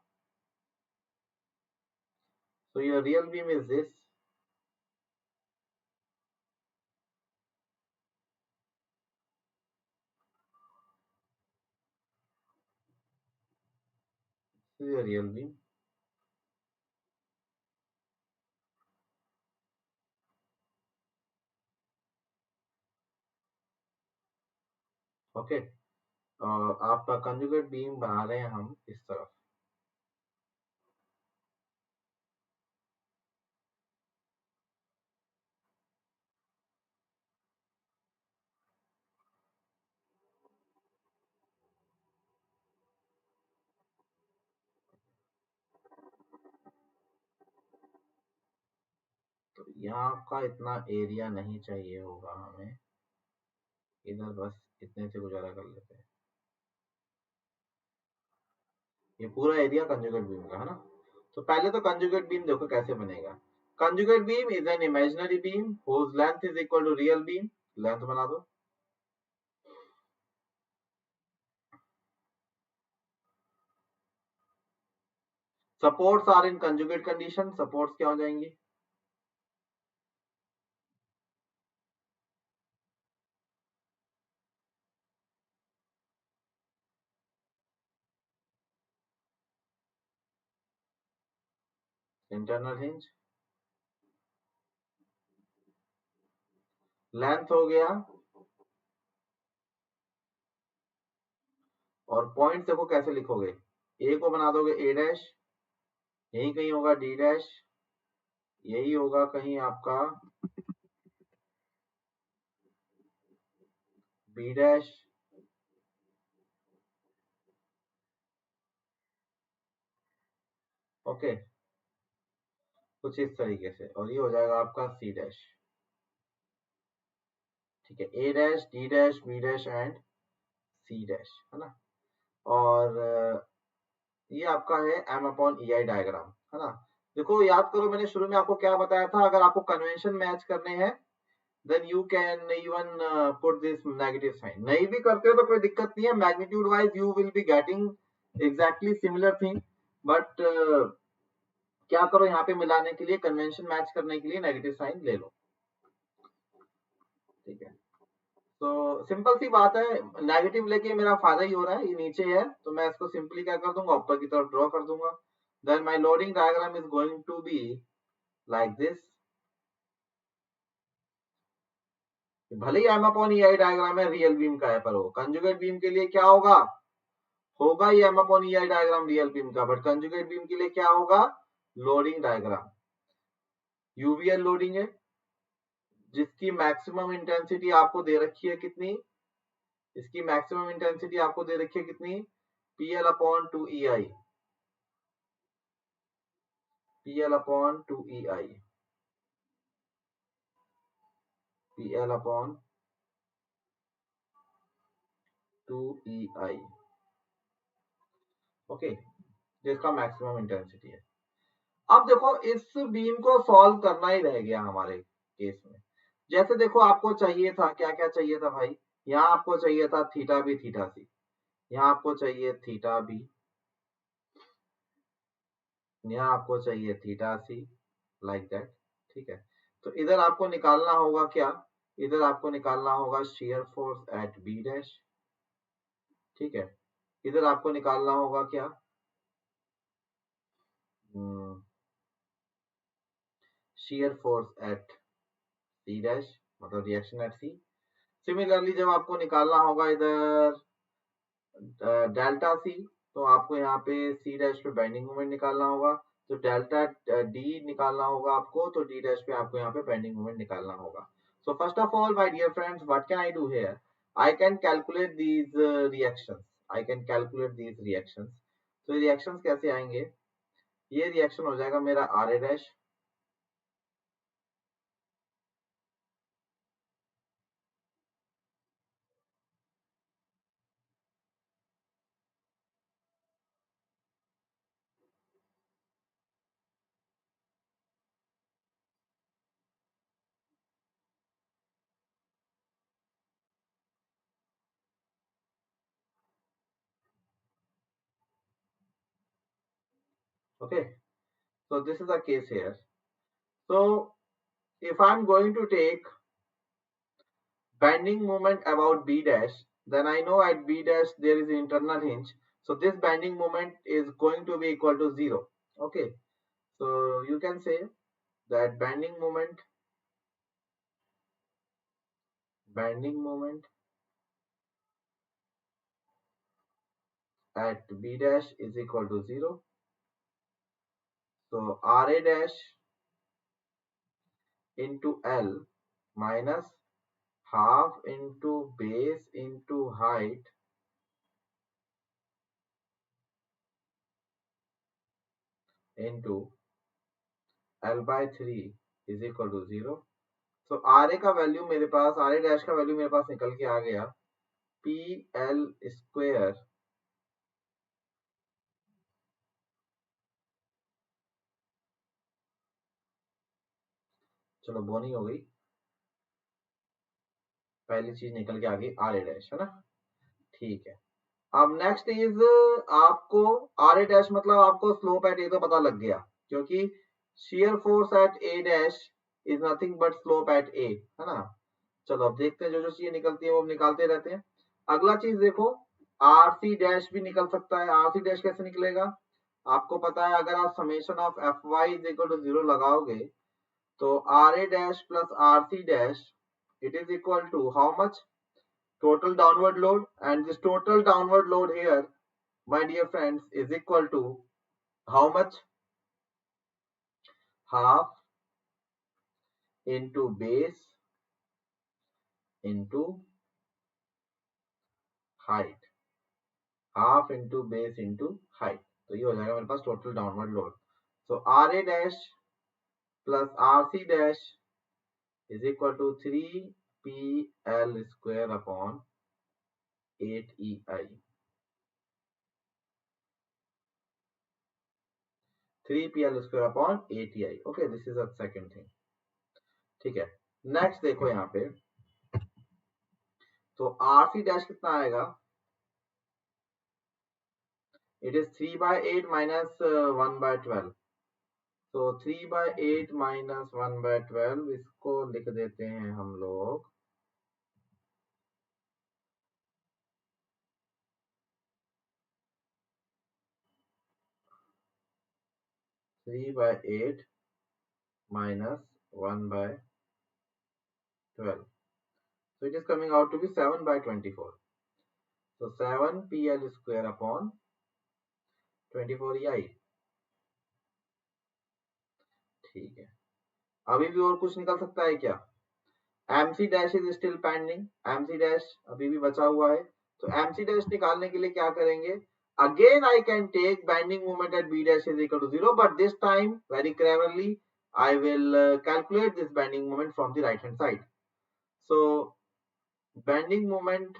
So your real beam is this. This is your real beam. Okay, और आपका कंजुगेट बीम बना रहे हैं हम इस तरफ। तो यहाँ का इतना एरिया नहीं चाहिए होगा हमें, इधर बस इतने से गुजारा कर लेते हैं। ये पूरा एरिया कंजुगेट बीम का, है ना। तो पहले तो कंजुगेट बीम देखो कैसे बनेगा। Conjugate beam is an imaginary beam whose length is equal to real beam. Length बना दो. Supports are in conjugate condition. Supports क्या हो जाएंगी? Internal hinge. लेंथ हो गया. और पॉइंट देखो कैसे लिखोगे. ए को बना दोगे ए डैश, यही कहीं होगा डी डैश, यही होगा कहीं आपका बी डैश, ओके, कुछ इस तरीके से, और ये हो जाएगा आपका सी डैश. ठीक है, A dash, D dash, B dash and C dash, है ना. और ये आपका है M upon E I diagram, है ना. देखो याद करो मैंने शुरू में आपको क्या बताया था, अगर आपको कन्वेंशन मैच करने हैं then you can even put this negative sign. नहीं भी करते हो तो कोई दिक्कत नहीं है, magnitude wise you will be getting exactly similar thing, but क्या करो यहाँ पे मिलाने के लिए, कन्वेंशन मैच करने के लिए नेगेटिव साइन ले लो. ठीक है, तो सिंपल सी बात है, नेगेटिव लेके मेरा फायदा ही हो रहा है, ये नीचे है तो मैं इसको सिंपली क्या कर दूंगा, ऊपर की तरफ ड्रॉ कर दूंगा. Then my loading diagram is going to be like this. भले ही M upon E I diagram है, रियल बीम का है, पर वो कंजुगेट बीम के लिए क्या होगा, होगा ये M upon E I diagram real beam का, बट कंजुगेट बीम के लिए क्या होगा, लोडिंग डायग्राम. यूवीएल लोडिंग है जिसकी मैक्सिमम इंटेंसिटी आपको दे रखी है कितनी, इसकी मैक्सिमम इंटेंसिटी आपको दे रखी है कितनी, पीएल अपॉन 2 ई आई, पीएल अपॉन 2 ई आई, पीएल अपॉन 2 ई आई, ओके, जिसका मैक्सिमम इंटेंसिटी है. अब देखो इस बीम को सॉल्व करना ही रह गया हमारे केस में. जैसे देखो आपको चाहिए था, क्या क्या चाहिए था भाई, यहाँ आपको चाहिए था थीटा बी थीटा सी, यहाँ आपको चाहिए थीटा बी, यहाँ आपको चाहिए थीटा सी, लाइक दैट. ठीक है, तो इधर आपको निकालना होगा क्या, इधर आपको निकालना होगा shear force at B dash. ठीक है, इधर आपको निकालना होगा क्या, shear force at C dash, मतलब रिएक्शन एट सी. सिमिलरली जब आपको निकालना होगा इधर डेल्टा सी, तो आपको यहाँ पे सी डैश पे बेंडिंग मोमेंट निकालना होगा. तो डेल्टा डी निकालना होगा आपको, तो डी डैश पे आपको यहाँ पे बेंडिंग मोमेंट निकालना होगा. So first of all my dear friends, what can I do here, I can calculate these reactions, I can calculate these reactions. तो रिएक्शंस कैसे आएंगे, ये रिएक्शन हो जाएगा मेरा R A dash, okay. So this is the case here. So if I'm going to take bending moment about B dash, then I know at B dash there is an internal hinge. So this bending moment is going to be equal to 0. Okay. So you can say that bending moment at B dash is equal to 0. So RA dash into L minus half into base into height into L by 3 is equal to 0. So RA का value मेरे पास, RA dash का value मेरे पास निकल के आ गया P L square चलो बोनी हो गई, पहली चीज निकल के आ गई आर ए डैश, है ना। ठीक है, अब नेक्स्ट इज आपको आर ए डैश मतलब आपको स्लोप एट ए तो पता लग गया, क्योंकि shear force at A dash is nothing but slope at A, है ना। चलो अब देखते हैं, जो जो चीजें निकलती है वो हम निकालते रहते हैं। अगला चीज देखो, आर सी डैश भी निकल सकता है। आर सी डैश कैसे निकलेगा, आपको पता है अगर आप summation of F Y is equal to 0 लगाओगे तो R A dash plus R C dash it is equal to how much, total downward load, and this total downward load here, my dear friends, is equal to how much, half into base into height, half into base into height, तो ये हो जाएगा मेरे पास total downward load. So RA dash plus RC dash is equal to 3PL square upon 8EI. 3PL square upon 8EI. Okay, this is the second thing. ठीक है, next देखो यहाँ पे, तो RC dash कितना आएगा, it is 3 by 8 minus 1 by 12. तो 3 by 8 minus 1 by 12, इसको लिख देते हैं हम लोग 3 by 8 minus 1 by 12. So it is coming out to be 7 by 24. So 7 PL square upon 24 EI. ठीक है, अभी भी और कुछ निकल सकता है क्या, MC dash is still pending, MC dash अभी भी बचा हुआ है, तो MC dash निकालने के लिए क्या करेंगे, again I can take bending moment at B dash is equal to 0, but this time very cleverly I will calculate this bending moment from the right hand side. So bending moment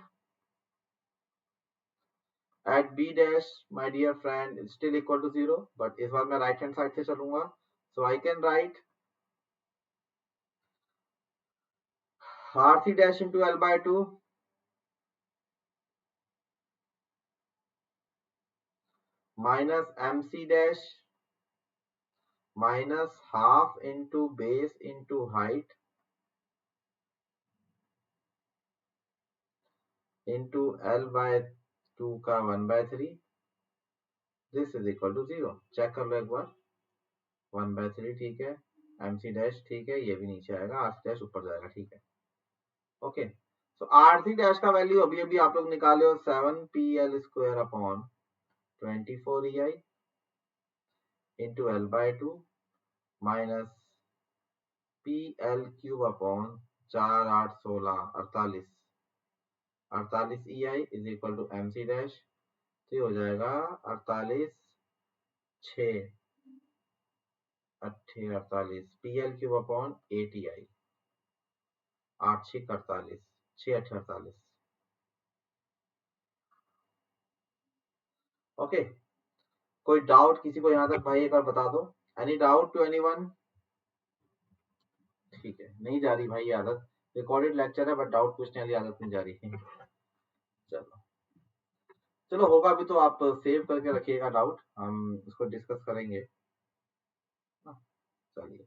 at B dash, my dear friend, is still equal to 0, but इस बार मैं right hand side से चलूंगा, so I can write RC dash into L by 2 minus MC dash minus half into base into height into L by 2 का 1 by 3, this is equal to 0. Check कर लो एक बार, 1 by 3 ठीक है, MC dash ठीक है, ये भी नीचे आएगा, RC डैश ऊपर जाएगा, ठीक है। ओके, सो RC डैश का वैल्यू अभी अभी आप लोग निकाले हो 7PL square upon 24 EI into L by 2 minus PL cube upon 4 8 16 48 48 EI is equal to MC dash, तो ये हो जाएगा 48 6 48 PL cube upon 8EI, 8 6 48 6 8 48. Okay, कोई डाउट किसी को यहाँ तक भाई एक बार बता दो, एनी डाउट टू एनीवन। ठीक है, नहीं जा रही भाई आदत, रिकॉर्डेड लेक्चर है बट डाउट पूछने वाली आदत नहीं जा रही है। चलो चलो होगा भी तो आप सेव करके रखिएगा डाउट, हम इसको डिस्कस करेंगे। हाँ, चलिए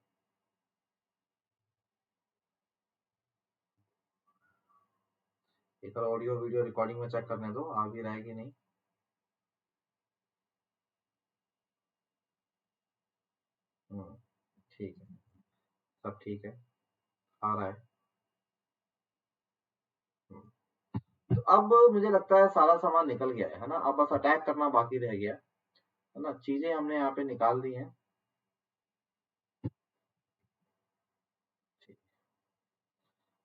एक बार ऑडियो वीडियो रिकॉर्डिंग में चेक करने दो, आ भी रहेगी नहीं। ठीक है, सब ठीक है, आ रहा है। तो अब मुझे लगता है सारा सामान निकल गया है ना, अब बस अटैक करना बाकी रह गया है ना, चीजें हमने यहाँ पे निकाल दी हैं।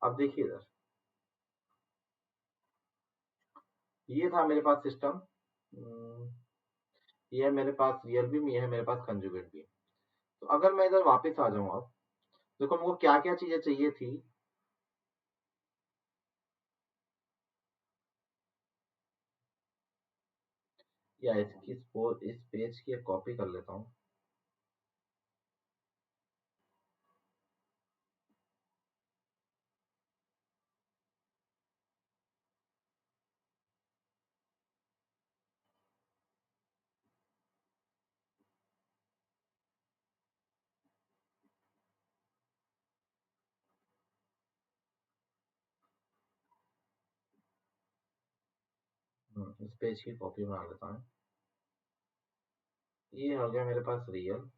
अब देखिए इधर, ये था मेरे पास सिस्टम, ये है मेरे पास रियल बीम, ये है मेरे पास कंजुगेट बीम। तो अगर मैं इधर वापस आ जाऊं, अब देखो मुझको क्या क्या चीजें चाहिए थी, या इसकी इस पेज की कॉपी कर लेता हूँ। इस पेज की कॉपी बना लेता हूँ। ये हो गया मेरे पास रियल,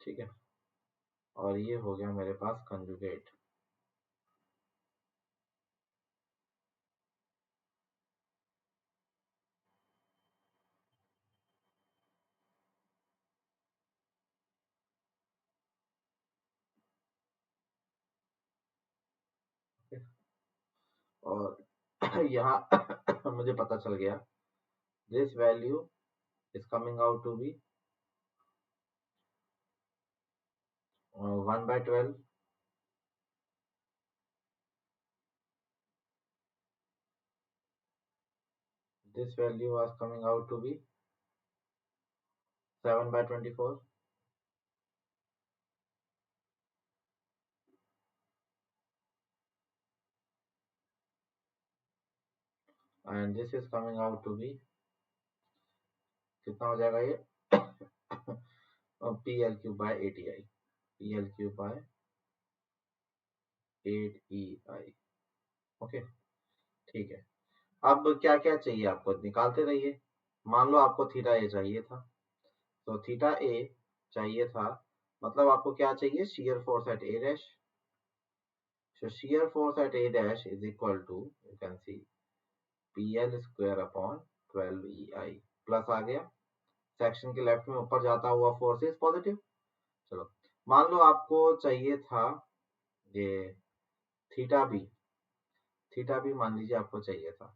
ठीक है, और ये हो गया मेरे पास कंजुगेट। और यहाँ मुझे पता चल गया this value is coming out to be 1/12, this value was coming out to be 7/24, and this is coming out to be कितना हो जाएगा ये PL³/8EI, PL³/8EI। ओके, ठीक है। अब क्या क्या चाहिए आपको निकालते रहिए। मान लो आपको थीटा ए चाहिए था, तो थीटा ए चाहिए था, मतलब आपको क्या चाहिए, shear force at A dash। So shear force at A dash is equal to, you can see, PL²/12EI plus आ गया, सेक्शन के लेफ्ट में ऊपर जाता हुआ फोर्स इज पॉजिटिव। चलो, मान लो आपको चाहिए था ये थीटा बी मान लीजिए आपको चाहिए था,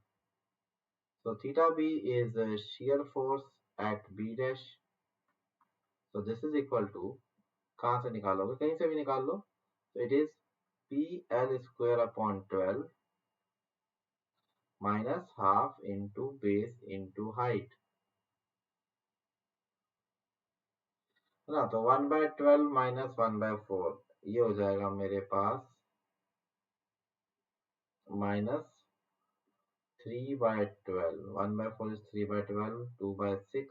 तो theta B is shear force at B dash, so this is equal to, कहाँ से निकालोगे, कहीं से भी निकाल लो, तो it is PL²/12 minus half into base into height, है ना। तो 1/12 माइनस 1/4, ये हो जाएगा मेरे पास minus 3/12, 1/4 is 3/12, 2/6,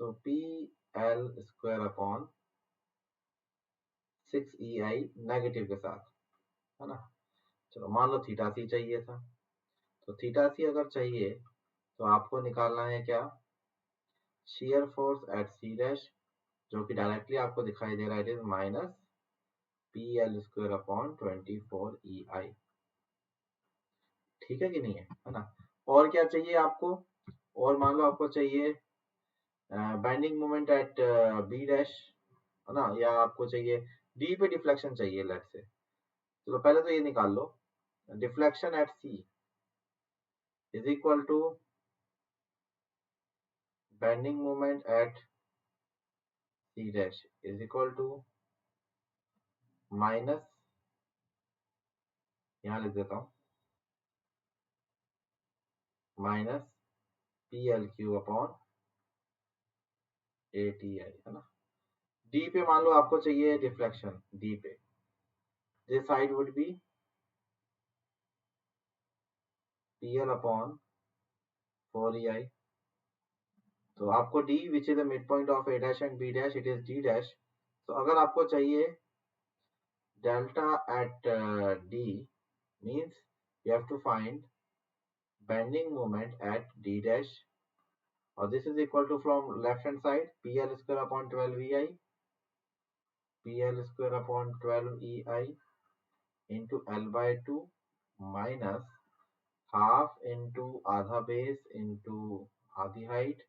so PL²/6EI negative के साथ, है ना। चलो, मान लो थीटा सी चाहिए था, तो थीटा सी अगर चाहिए तो आपको निकालना है क्या, shear force at C dash, जो कि डायरेक्टली आपको दिखाई दे रहा है, इट इज माइनस PL²/24EI, ठीक है कि नहीं है ना। और क्या चाहिए आपको, और मान लो आपको चाहिए bending moment at B dash, है ना, या आपको चाहिए डी पे डिफ्लेक्शन चाहिए लेट से। चलो पहले तो ये निकाल लो, deflection at C is equal to bending moment at C dash is equal to minus, यहाँ लिख देता हूँ, माइनस PL³/8EI, है ना। डी पे मान लो आपको चाहिए डिफ्लेक्शन, डी पे this side would be PL/4EI, तो आपको D which is the mid point of A dash and B dash, it is D dash। तो अगर आपको चाहिए delta at D, means you have to find bending moment at D dash, or this is equal to, from left hand side, PL²/12EI, PL²/12EI into L/2 minus half into आधा base into आधी height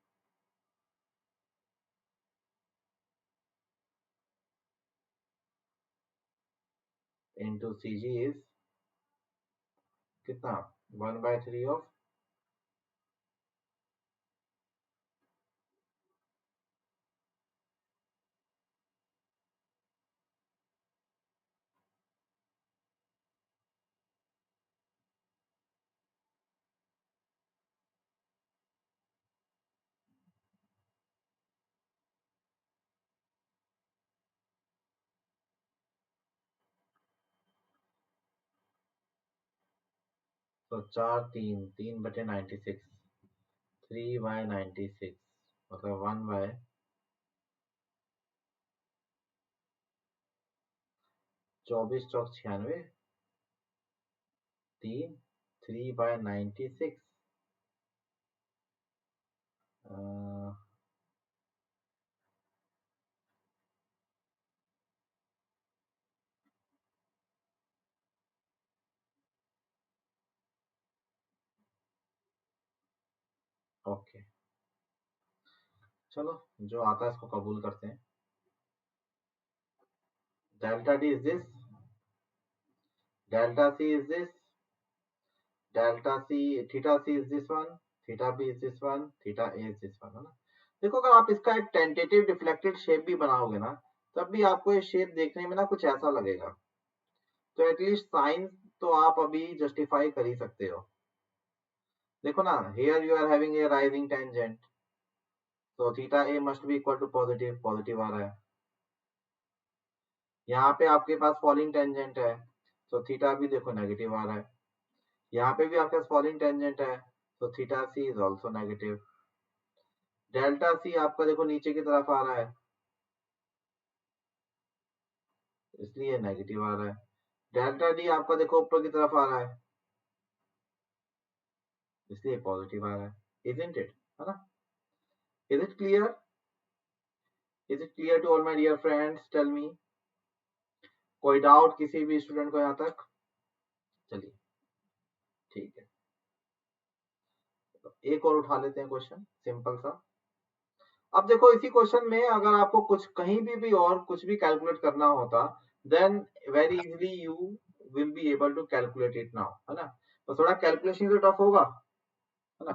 into CG is कितना, 1/3 of, तो 4 3 3/96, 3/96, मतलब 1/3 24 चौक 96, 3 3/96। Okay, चलो जो आता है इसको कबूल करते हैं। Delta D is this, delta C is this, delta C, theta C is this one, theta B is this one, theta A is this one, है ना। देखो अगर आप इसका एक टेंटेटिव डिफ्लेक्टेड शेप भी बनाओगे ना, तब भी आपको ये शेप देखने में ना कुछ ऐसा लगेगा। तो एटलीस्ट साइन तो आप अभी जस्टिफाई कर ही सकते हो। देखो ना, here you are having a rising tangent, तो theta A must be equal to positive, positive आ रहा है। यहाँ पे आपके पास फॉलिंग टेंजेंट है, तो थीटा भी देखो नेगेटिव आ रहा है। यहाँ पे भी आपके पास फॉलिंग टेंजेंट है, तो theta C is also negative. Delta C आपका देखो नीचे की तरफ आ रहा है, इसलिए नेगेटिव आ रहा है। डेल्टा डी आपका देखो ऊपर की तरफ आ रहा है, इसलिए पॉजिटिव आ रहा है। इजंट इट, है ना? Is it clear? Is it clear to all my dear friends? Tell me, कोई डाउट किसी भी स्टूडेंट को यहाँ तक? चलिए ठीक है, तो एक और उठा लेते हैं क्वेश्चन, सिंपल सा। अब देखो इसी क्वेश्चन में अगर आपको कुछ कहीं भी और कुछ भी कैलकुलेट करना होता, then very easily you will be able to calculate it now, है ना। तो थोड़ा कैलकुलेशन तो टफ होगा, है ना,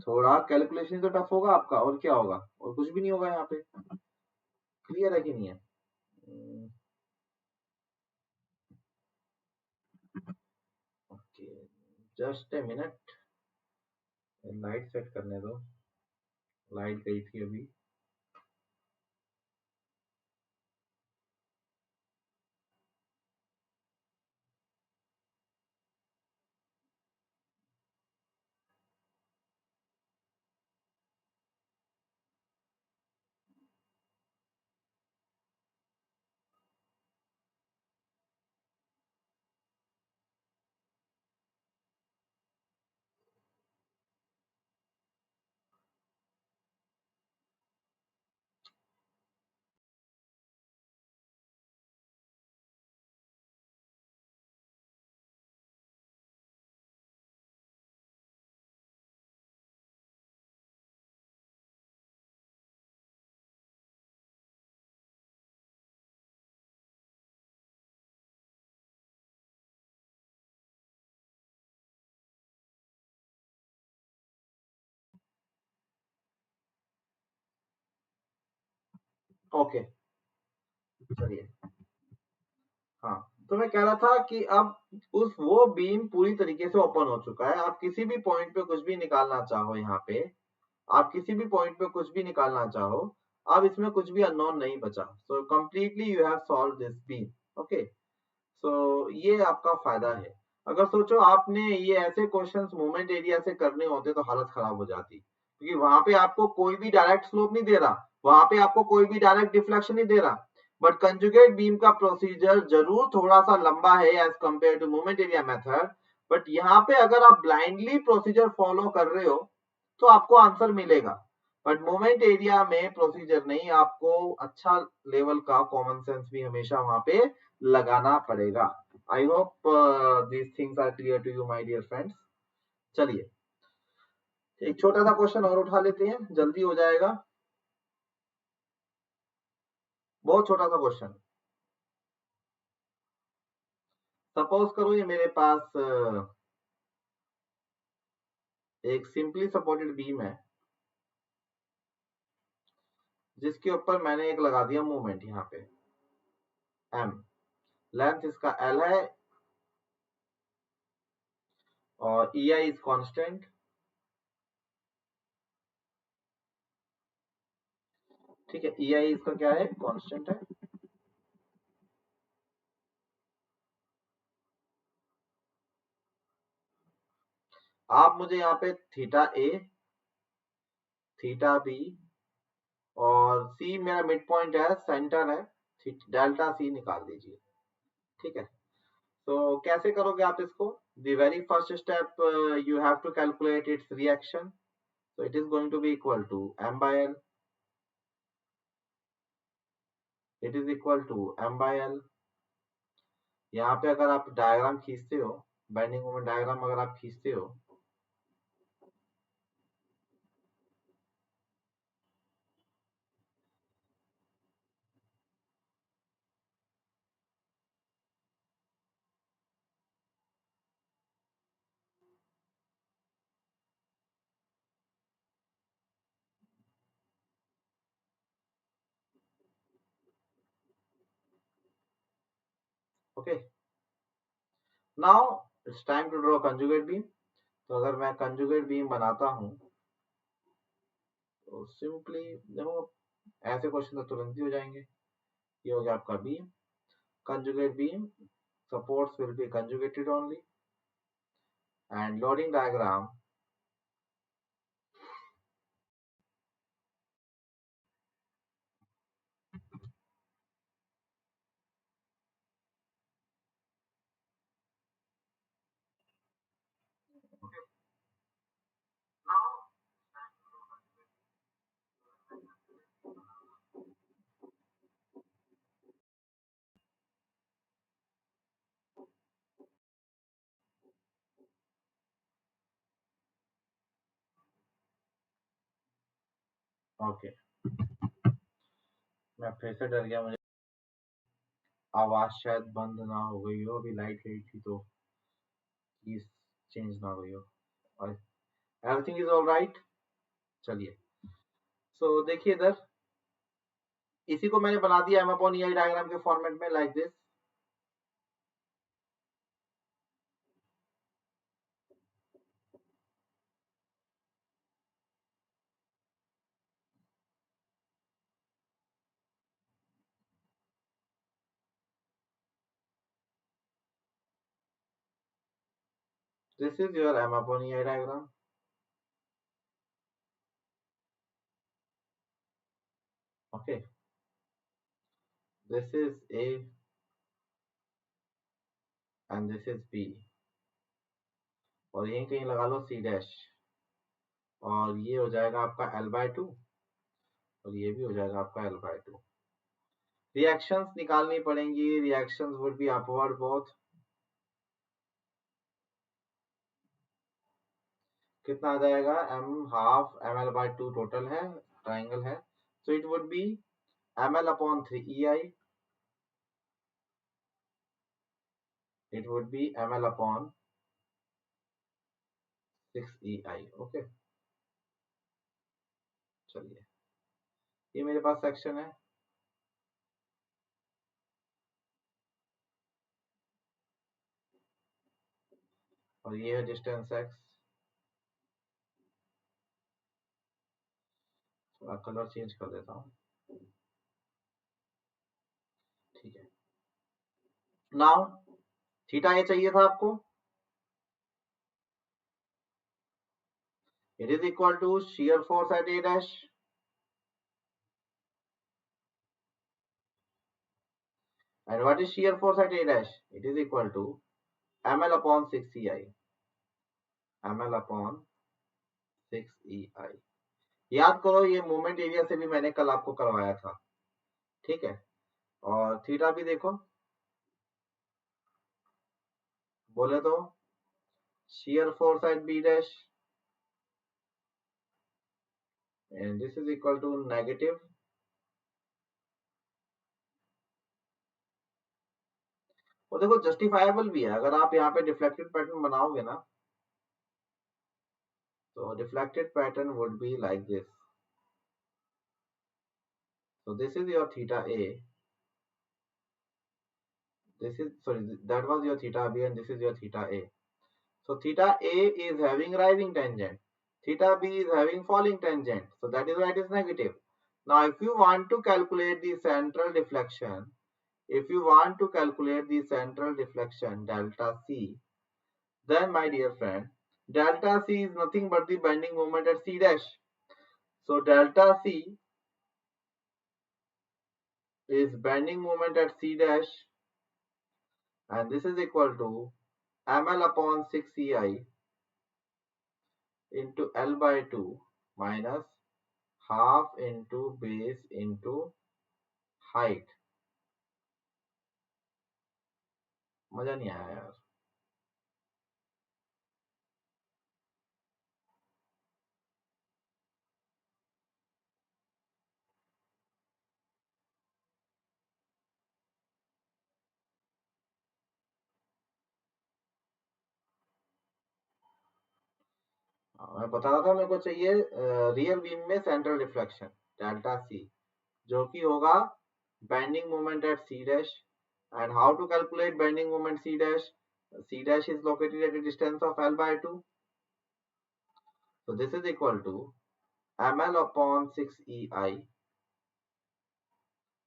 थोड़ा कैलकुलेशन तो टफ होगा आपका, और क्या होगा, और कुछ भी नहीं होगा यहाँ पे। क्लियर है कि नहीं है? Okay, just a minute, light set करने दो, लाइट गई थी अभी। ओके, चलिए। हाँ, तो मैं कह रहा था कि अब उस वो बीम पूरी तरीके से ओपन हो चुका है। आप किसी भी पॉइंट पे कुछ भी निकालना चाहो, यहाँ पे आप किसी भी पॉइंट पे कुछ भी निकालना चाहो, अब इसमें कुछ भी अननोन नहीं बचा। So completely you have solve this beam. Okay, so ये आपका फायदा है। अगर सोचो आपने ये ऐसे क्वेश्चंस मोमेंट एरिया से करने होते तो हालत खराब हो जाती, क्योंकि वहां पे आपको कोई भी डायरेक्ट स्लोप नहीं दे रहा, वहां पे आपको कोई भी डायरेक्ट डिफ्लेक्शन नहीं दे रहा। बट कंजुगेट बीम का प्रोसीजर जरूर थोड़ा सा लंबा है as compare to moment area method, but यहाँ पे अगर आप ब्लाइंडली प्रोसीजर फॉलो कर रहे हो तो आपको आंसर मिलेगा। बट मोमेंट एरिया में प्रोसीजर नहीं, आपको अच्छा लेवल का कॉमन सेंस भी हमेशा वहां पे लगाना पड़ेगा। I hope these things are clear to you my dear friends. चलिए एक छोटा सा क्वेश्चन और उठा लेते हैं, जल्दी हो जाएगा। बहुत छोटा सा क्वेश्चन। सपोज करो ये मेरे पास एक सिंपली सपोर्टेड बीम है, जिसके ऊपर मैंने एक लगा दिया मूवमेंट यहाँ पे m, लेंथ इसका l है और ei इज कांस्टेंट। ठीक है, ei इसका क्या है, कांस्टेंट है। आप मुझे यहाँ पे थीटा ए, थीटा बी और सी मेरा मिड पॉइंट है, सेंटर है, डेल्टा सी निकाल दीजिए। ठीक है, तो कैसे करोगे आप इसको? The very first step, you have to calculate its reaction, so it is going to be equal to m by l, it is equal to m by l। यहाँ पे अगर आप डायग्राम खींचते हो, बाइंडिंग मोमेंट डायग्राम अगर आप खींचते हो, okay. Now it's time to draw conjugate beam. तो अगर मैं कंजुगेट बीम बनाता हूँ तो सिंपली देखो, ऐसे क्वेश्चन तो तुरंत ही हो जाएंगे। ये हो गया आपका beam, conjugate beam, supports will be conjugated only, and loading diagram, okay. मैं फिर से डर गया, मुझे आवाज शायद बंद ना हो गई हो, अभी लाइट गई थी तो प्लीज चेंज ना हो गई हो, और एवरीथिंग इज ऑल राइट। चलिए, सो देखिए इधर, इसी को मैंने बना दिया M upon E I diagram के फॉर्मेट में, like this. This is your M upon EI diagram. Okay. This is A and this is B. और यहीं कहीं लगा लो C डैश, और ये हो जाएगा आपका L/2, और ये भी हो जाएगा आपका L/2। रिएक्शंस निकालनी पड़ेंगी, reactions would be upward both. कितना आ जाएगा? m हाफ ml/2 टोटल है, ट्राइंगल है, so it would be ml upon 3 EI, it would be ml upon 6 EI। Okay, चलिए, ये मेरे पास सेक्शन है, और ये है डिस्टेंस x। थोड़ा कलर चेंज कर देता हूँ, ठीक है। नाउ थीटा ये चाहिए था आपको, it is equal to shear force at A dash, and what is shear force at A dash? It is equal to ml upon 6 EI, ml upon 6 EI। याद करो, ये मोमेंट एरिया से भी मैंने कल आपको करवाया था, ठीक है। और थीटा भी देखो, बोले तो shear force at B dash, and this is equal to negative, और देखो जस्टिफाइबल भी है। अगर आप यहाँ पे डिफ्लेक्टेड पैटर्न बनाओगे ना, तो deflected pattern would be like this. So this is your theta A, this is, sorry, that was your theta B, and this is your theta A. So theta A is having rising tangent, theta B is having falling tangent, so that is why it is negative. Now if you want to calculate the central deflection, if you want to calculate the central deflection delta C, then my dear friend, delta C is nothing but the bending moment at C dash. So delta C is bending moment at C dash and this is equal to ml upon 6 EI into L by 2 minus half into base into height. मजा नहीं आया यार। मैं बता रहा था मेरे को चाहिए रियल बीम में सेंट्रल रिफ्लेक्शन डेल्टा सी, जो कि होगा bending moment at C dash. And how to calculate bending moment C dash? C dash is located at a distance of L by 2, so this is equal to ml upon 6 EI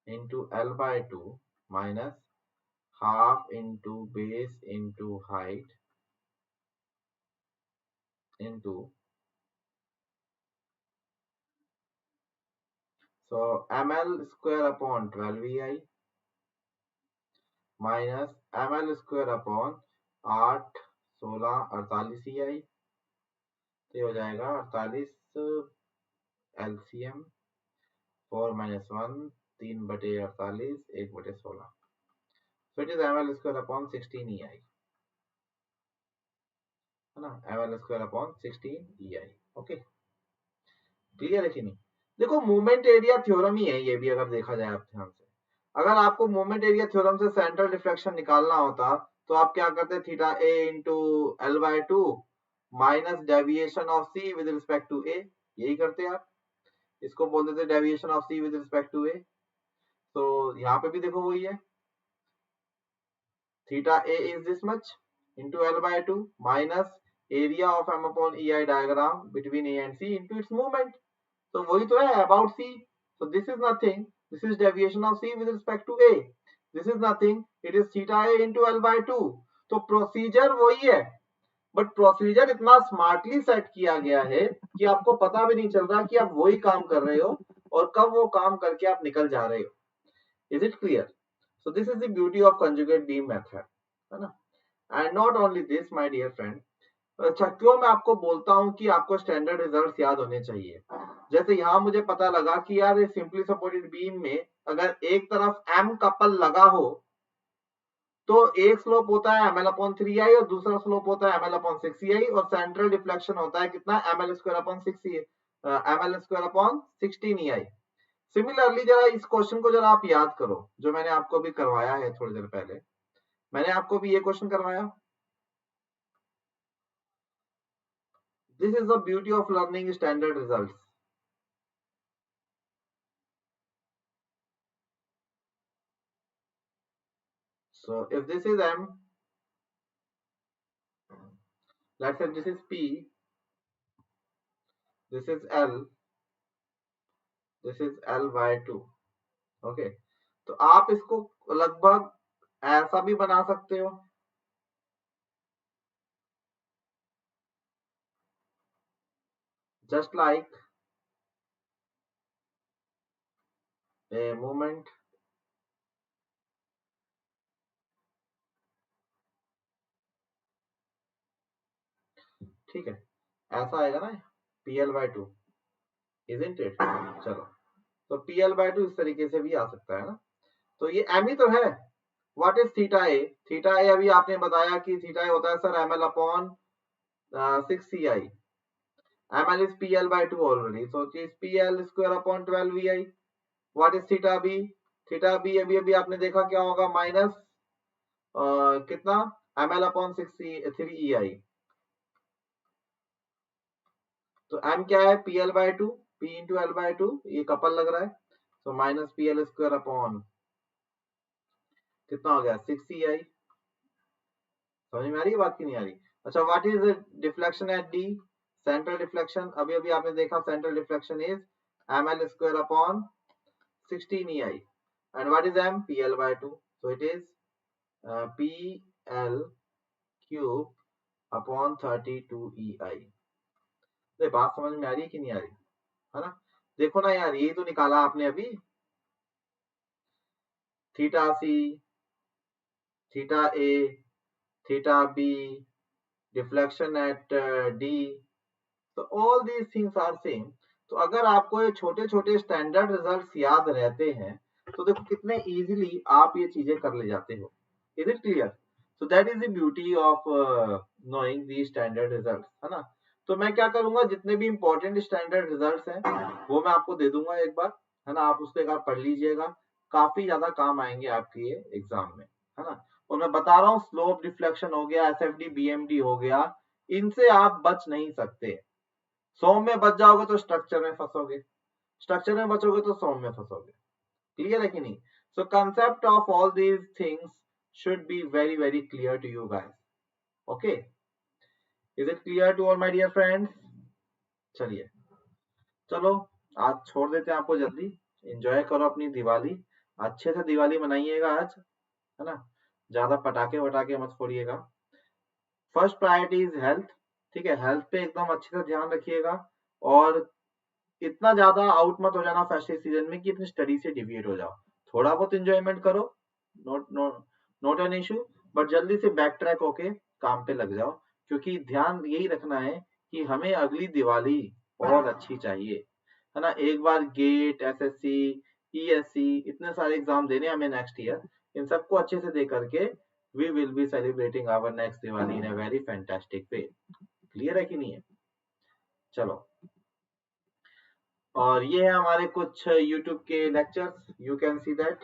into L by 2 minus half into base into height into, so ml square upon 12 EI minus ml square upon 8 16 48 EI, तो ये हो जाएगा 48 LCM 4 - 1 3 बटे 48 1 बटे 16, so it is ml square upon 16 EI, है ना, ml square upon 16 EI। Okay, clear है कि नहीं? देखो मूवमेंट एरिया थ्योरम ही है ये भी, अगर देखा जाए आप ध्यान से। अगर आपको मूवमेंट एरिया थ्योरम से सेंट्रल डिफ्लेक्शन निकालना होता तो आप क्या करते? Theta A into L by 2 minus deviation of C with respect to A, यही करते आप। इसको बोल देते deviation of C with respect to A. तो यहाँ पे भी देखो वही है, theta A is this much into L by 2 minus area of M upon E I diagram between A and C into its movement. तो वही तो है about C. So this is nothing. This is deviation of c with respect to a. This is nothing. It is theta a into L by 2. तो procedure वही है, but procedure इतना smartly set किया गया है कि आपको पता भी नहीं चल रहा कि आप वही काम कर रहे हो और कब वो काम करके आप निकल जा रहे हो। Is it clear? So this is the beauty of conjugate beam method, है ना। And not only this my dear friend, अच्छा क्यों मैं आपको बोलता हूं कि आपको स्टैंडर्ड रिजल्ट्स याद होने चाहिए। जैसे यहाँ मुझे पता लगा कि यार सिंपली सपोर्टेड बीम में अगर एक तरफ एम कपल लगा हो तो एक स्लोप होता है ml अपॉन 3i और दूसरा स्लोप होता है ml अपॉन 6ei और सेंट्रल डिफ्लेक्शन होता है कितना? ml square upon 6 ml square upon 16ei। Similarly जरा इस क्वेश्चन को जरा आप याद करो, जो मैंने आपको भी करवाया है थोड़ी देर पहले। मैंने आपको भी ये क्वेश्चन करवाया। This is the beauty of learning standard results. So if this is M, let's say this is P, this is L, this is L by 2, okay? तो आप इसको लगभग ऐसा भी बना सकते हो, just like a movement ठीक है, ऐसा आएगा ना PL by 2, isn't it? चलो, तो PL by 2 इस तरीके से भी आ सकता है ना। तो ये M ही तो है। What is theta A? Theta A अभी आपने बताया कि थीटा ए होता है sir ml upon 6ci. ml is PL by 2 already, so it is PL square upon 12vi. What is theta b? Theta B अभी अभी आपने देखा क्या होगा? माइनस कितना? ml upon 3ei। तो m क्या है? pl by 2, p into L by 2, ये कपल लग रहा है, तो माइनस pl स्क्वायर अपॉन कितना हो गया? 6ei। समझ में आ रही है बात की नहीं आ रही? अच्छा, what is deflection at D? Central deflection अभी अभी आपने देखा, central deflection is ml square upon 16ei। and what is m? pl by 2, so it is pl cube upon 32ei। तो बात समझ में आ रही है कि नहीं आ रही? है ना। देखो ना यार, यही तो निकाला आपने अभी, theta C theta A, theta B, deflection at D. So all these things are same. तो अगर आपको ये छोटे छोटे स्टैंडर्ड रिजल्ट्स याद रहते हैं तो देखो कितने इजीली आप ये चीजें कर ले जाते हो. Is it clear? So that is the beauty of knowing the standard results, है ना. तो मैं क्या करूंगा, जितने भी इंपॉर्टेंट स्टैंडर्ड रिजल्ट्स हैं वो मैं आपको दे दूंगा एक बार, है ना. आप उसको एक बार पढ़ लीजिएगा, काफी ज्यादा काम आएंगे आपके ये एग्जाम में, है ना. और मैं बता रहा हूँ, स्लोप डिफ्लेक्शन हो गया, एसएफडी बीएमडी हो गया, इनसे आप बच नहीं सकते. 100 में बच जाओगे तो स्ट्रक्चर में फंसोगे, स्ट्रक्चर में बचोगे तो 100 में फंसोगे. क्लियर है कि नहीं? सो concept of all these things should be very very clear to you guys. Okay, is it clear to all my dear friends? चलिए, चलो आज छोड़ देते हैं आपको जल्दी. एंजॉय करो अपनी दिवाली, अच्छे से दिवाली मनाइएगा आज, है ना. ज्यादा पटाखे वटाखे मत फोड़िएगा. First priority is health. ठीक है, हेल्थ पे एकदम अच्छे से ध्यान रखिएगा. और इतना ज्यादा आउट मत हो जाना फेस्टिव सीजन में कि अपनी स्टडी से डिविएट हो जाओ. थोड़ा बहुत एंजॉयमेंट करो, नॉट एन इशू, बट जल्दी से बैक ट्रैक होके काम पे लग जाओ. क्योंकि ध्यान यही रखना है कि हमें अगली दिवाली और अच्छी चाहिए, है ना. एक बार गेट, एसएससी, ईएससी, इतने सारे एग्जाम देने हमें नेक्स्ट ईयर. इन सबको अच्छे से दे करके we will be celebrating our next Diwali in a very fantastic way. Clear है कि नहीं है? चलो, और ये है हमारे कुछ YouTube के lectures, you can see that.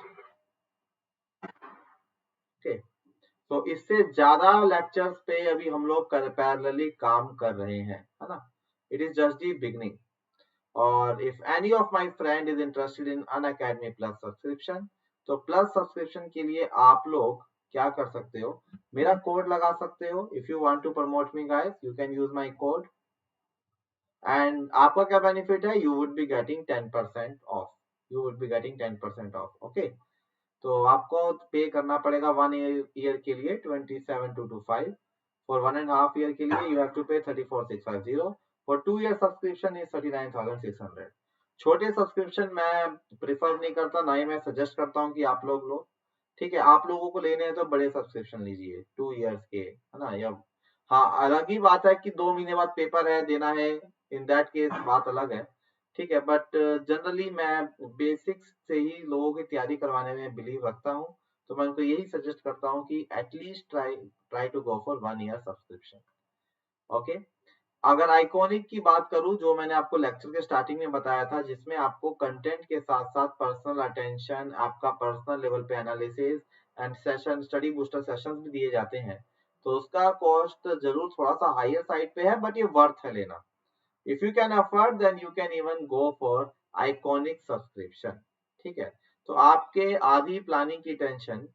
Okay, तो इससे ज्यादा लेक्चर्स पे अभी हम लोग पैरेलली काम कर रहे हैं, है ना. It is just the beginning. और if any of my friend is interested in Unacademy plus subscription, तो प्लस सब्सक्रिप्शन के लिए आप लोग क्या कर सकते हो, मेरा कोड लगा सकते हो. If you want to promote me guys, you can use my code. And आपका क्या बेनिफिट है, you would be getting 10% off, you would be getting 10% off. Okay, तो आपको पे करना पड़ेगा 1 ईयर के लिए 27,225. फॉर 1.5 ईयर के लिए यू हैव टू पे 34,650. For 2 year subscription is 39,600. छोटे सब्सक्रिप्शन मैं प्रिफर नहीं करता, ना ही मैं सजेस्ट करता हूँ कि आप लोग लो. ठीक है, आप लोगों को लेने हैं तो बड़े सब्सक्रिप्शन लीजिए 2 इयर्स के, है ना. या हाँ, अलग ही बात है कि 2 महीने बाद पेपर है, देना है, इन दैट केस बात अलग है. ठीक है, बट जनरली मैं बेसिक्स से ही लोगों की तैयारी करवाने में बिलीव रखता हूँ. तो मैं उनको यही सजेस्ट करता हूँ कि at least try to go for 1 year subscription. Okay, अगर आइकॉनिक की बात करूं, जो मैंने आपको लेक्चर के स्टार्टिंग में बताया था, जिसमें आपको कंटेंट के साथ साथ पर्सनल अटेंशन, आपका पर्सनल लेवल पे analysis and session, study booster sessions भी दिए जाते हैं, तो उसका कॉस्ट जरूर थोड़ा सा हायर साइड पे है, बट ये वर्थ है लेना. If you can afford then you can even go for iconic subscription. ठीक है, तो आपके आधी प्लानिंग की टेंशन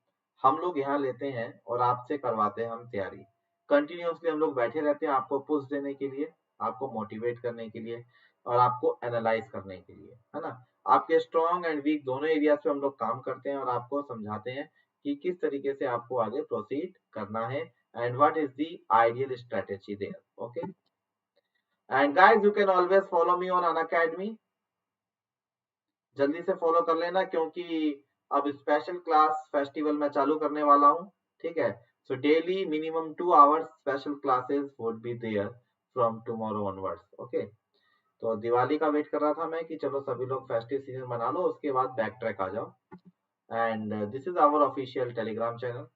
हम लोग यहाँ लेते हैं और आपसे करवाते हैं हम तैयारी. कंटिन्यूसली हम लोग बैठे रहते हैं आपको पुश देने के लिए, आपको मोटिवेट करने के लिए, और आपको एनालाइज करने के लिए, है ना. आपके स्ट्रॉन्ग एंड वीक दोनों एरियाज पे हम लोग काम करते हैं और आपको समझाते हैं कि किस तरीके से आपको आगे प्रोसीड करना है and what is the ideal strategy there. Okay, and guys you can always follow me on Unacademy. जल्दी से फॉलो कर लेना, क्योंकि अब स्पेशल क्लास फेस्टिवल में चालू करने वाला हूँ. ठीक है, so daily minimum 2 hours special classes would be there from tomorrow onwards. Okay, तो दिवाली का वेट कर रहा था मैं कि चलो सभी लोग फेस्टिव सीजन मना लो, उसके बाद बैक ट्रैक आ जाओ. And this is our official Telegram channel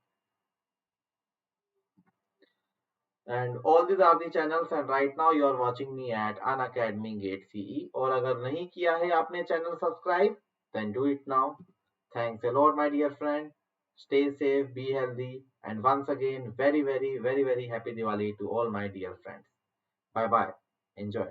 and all these are the channels, and right now you are watching me at Unacademy Gate CE. और अगर नहीं किया है आपने channel subscribe, then do it now. Thanks a lot my dear friend. Stay safe, be healthy, and once again very very very very happy Diwali to all my dear friends. Bye bye, enjoy.